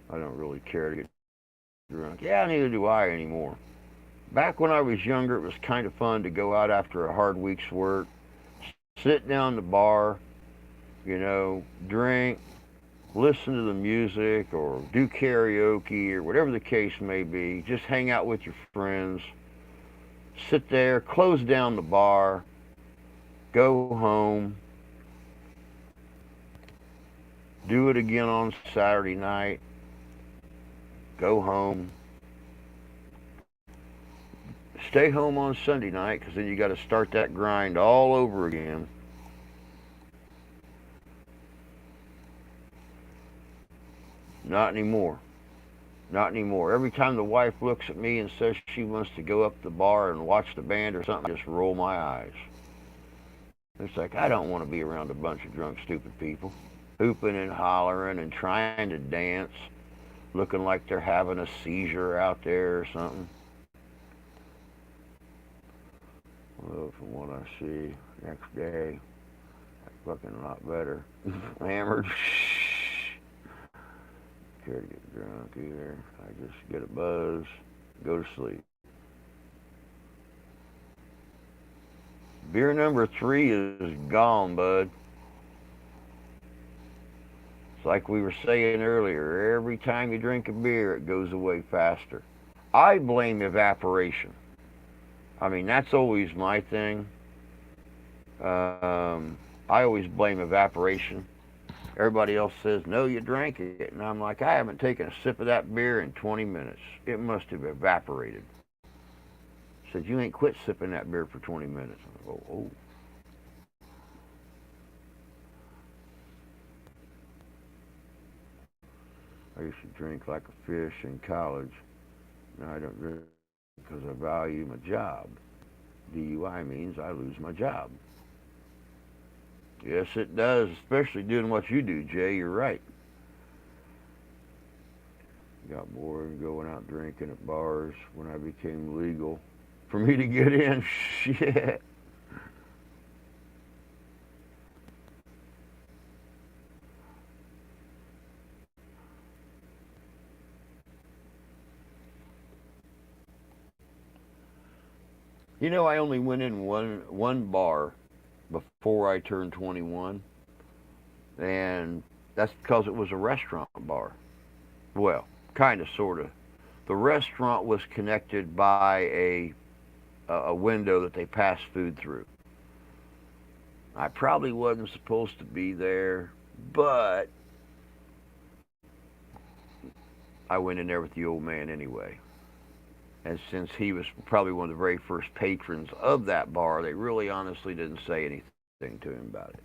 I don't really care to get drunk. Yeah, neither do I anymore. Back when I was younger, it was kind of fun to go out after a hard week's work, sit down at the bar, drink, listen to the music, or do karaoke, or whatever the case may be. Just hang out with your friends, sit there, close down the bar, go home, do it again on Saturday night, go home, stay home on Sunday night, because then you got to start that grind all over again. Not anymore. Not anymore. Every time the wife looks at me and says she wants to go up to the bar and watch the band or something, I just roll my eyes. It's like, I don't want to be around a bunch of drunk, stupid people, hooping and hollering and trying to dance, looking like they're having a seizure out there or something. Well, from what I see, next day, looking a lot better. Hammered. Care to get drunk either. I just get a buzz, go to sleep. Beer number 3 is gone, bud. It's like we were saying earlier. Every time you drink a beer, it goes away faster. I blame evaporation. I mean, that's always my thing. I always blame evaporation. Everybody else says, no, you drank it. And I'm like, I haven't taken a sip of that beer in 20 minutes. It must have evaporated. Said, you ain't quit sipping that beer for 20 minutes. I go, oh. I used to drink like a fish in college. Now I don't drink because I value my job. DUI means I lose my job. Yes, it does, especially doing what you do, Jay. You're right. Got bored going out drinking at bars when I became legal. For me to get in, shit. You know, I only went in one bar before I turned 21, and that's because it was a restaurant bar. Well, kind of, sort of. The restaurant was connected by a window that they passed food through. I probably wasn't supposed to be there, but I went in there with the old man anyway. And since he was probably one of the very first patrons of that bar, they really honestly didn't say anything to him about it.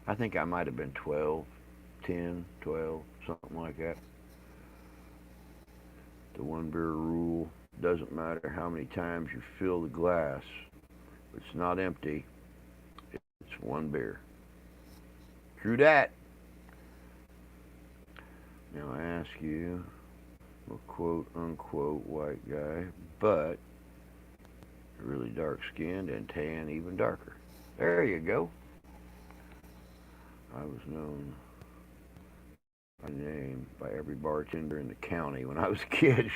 I think I might have been 12, 10, 12, something like that. The one beer rule: doesn't matter how many times you fill the glass, it's not empty, it's one beer. True that. Now I ask you, I'm a quote unquote white guy, but really dark skinned and tan even darker. There you go. I was known by name by every bartender in the county when I was a kid.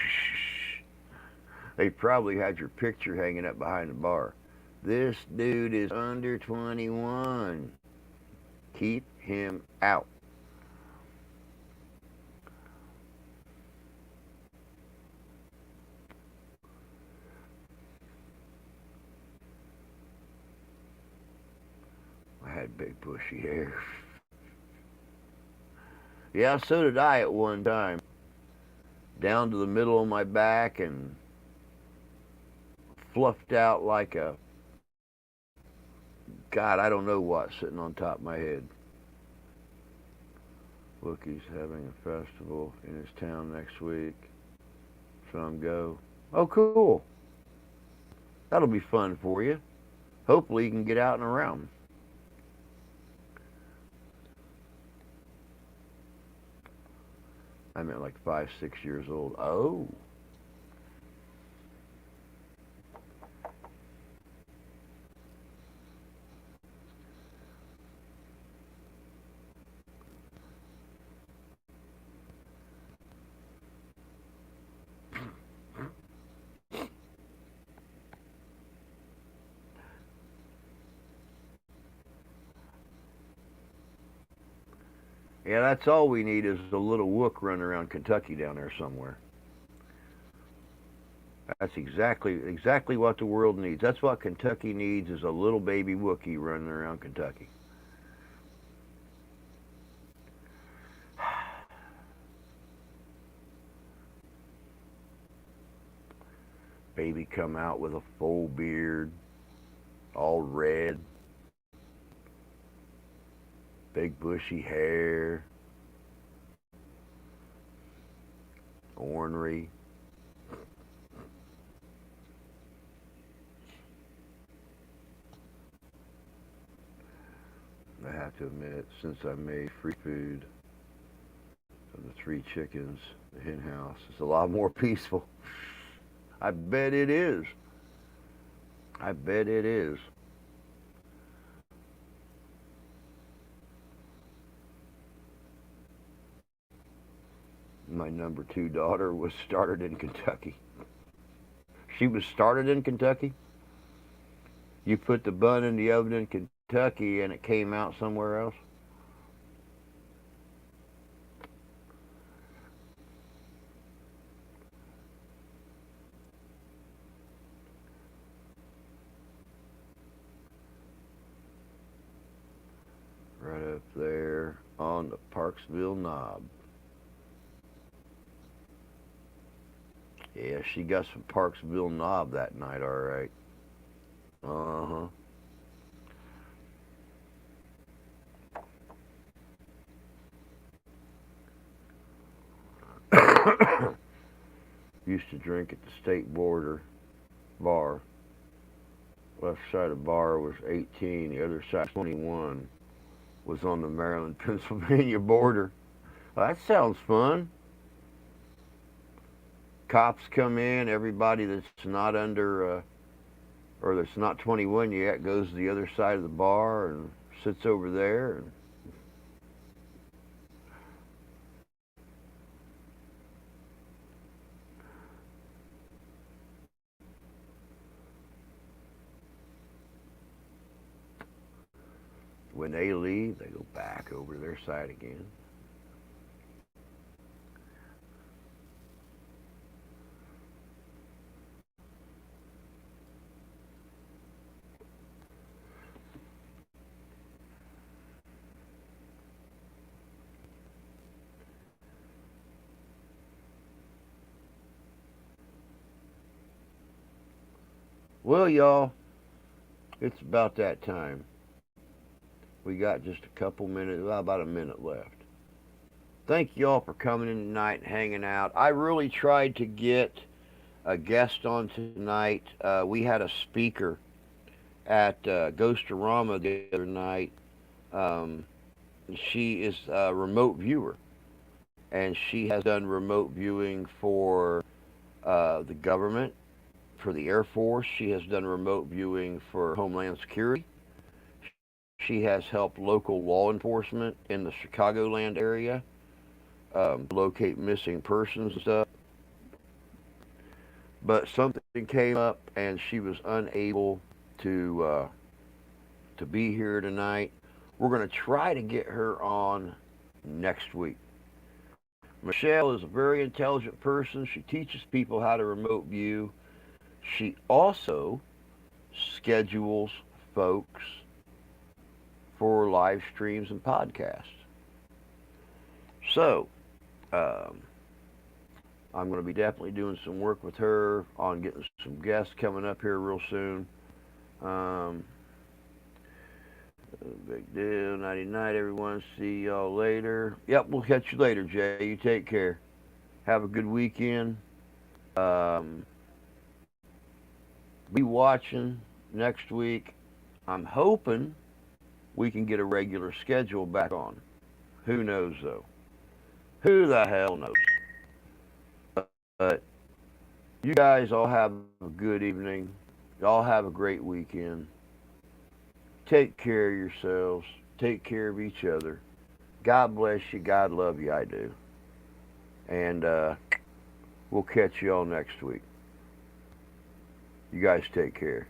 They probably had your picture hanging up behind the bar. This dude is under 21. Keep him out. I had big bushy hair. Yeah, so did I at one time. Down to the middle of my back and fluffed out like a, God, I don't know what, sitting on top of my head. Look, he's having a festival in his town next week. Some go. Oh, cool. That'll be fun for you. Hopefully you can get out and around. I meant like 5, 6 years old. Oh. Yeah, that's all we need is a little Wook running around Kentucky down there somewhere. That's exactly what the world needs. That's what Kentucky needs, is a little baby Wookie running around Kentucky. Baby come out with a full beard, all red, big bushy hair. ornery. I have to admit, since I made free food of the 3 chickens, the hen house, it's a lot more peaceful. I bet it is. I bet it is. My number 2 daughter was started in Kentucky. She was started in Kentucky. You put the bun in the oven in Kentucky and it came out somewhere else. Right up there on the Parksville Knob. Yeah, she got some Parksville Knob that night, all right. Used to drink at the state border bar. Left side of the bar was 18, the other side 21. Was on the Maryland-Pennsylvania border. Well, that sounds fun. Cops come in, everybody that's not under, or that's not 21 yet goes to the other side of the bar and sits over there. And when they leave, they go back over to their side again. Well, y'all, it's about that time. We got just a couple minutes, well, about a minute left. Thank you all for coming in tonight and hanging out. I really tried to get a guest on tonight. We had a speaker at Ghostorama the other night. She is a remote viewer, and she has done remote viewing for the government, for the Air Force. She has done remote viewing for Homeland Security. She has helped local law enforcement in the Chicagoland area locate missing persons and stuff. But something came up and she was unable to be here tonight. We're going to try to get her on next week. Michelle is a very intelligent person. She teaches people how to remote view. She also schedules folks for live streams and podcasts. So, I'm going to be definitely doing some work with her on getting some guests coming up here real soon. Big deal. Nighty night, everyone. See y'all later. Yep, we'll catch you later, Jay. You take care. Have a good weekend. Be watching next week. I'm hoping we can get a regular schedule back on. Who knows, though? Who the hell knows? But you guys all have a good evening. Y'all have a great weekend. Take care of yourselves. Take care of each other. God bless you. God love you. I do. And we'll catch you all next week. You guys take care.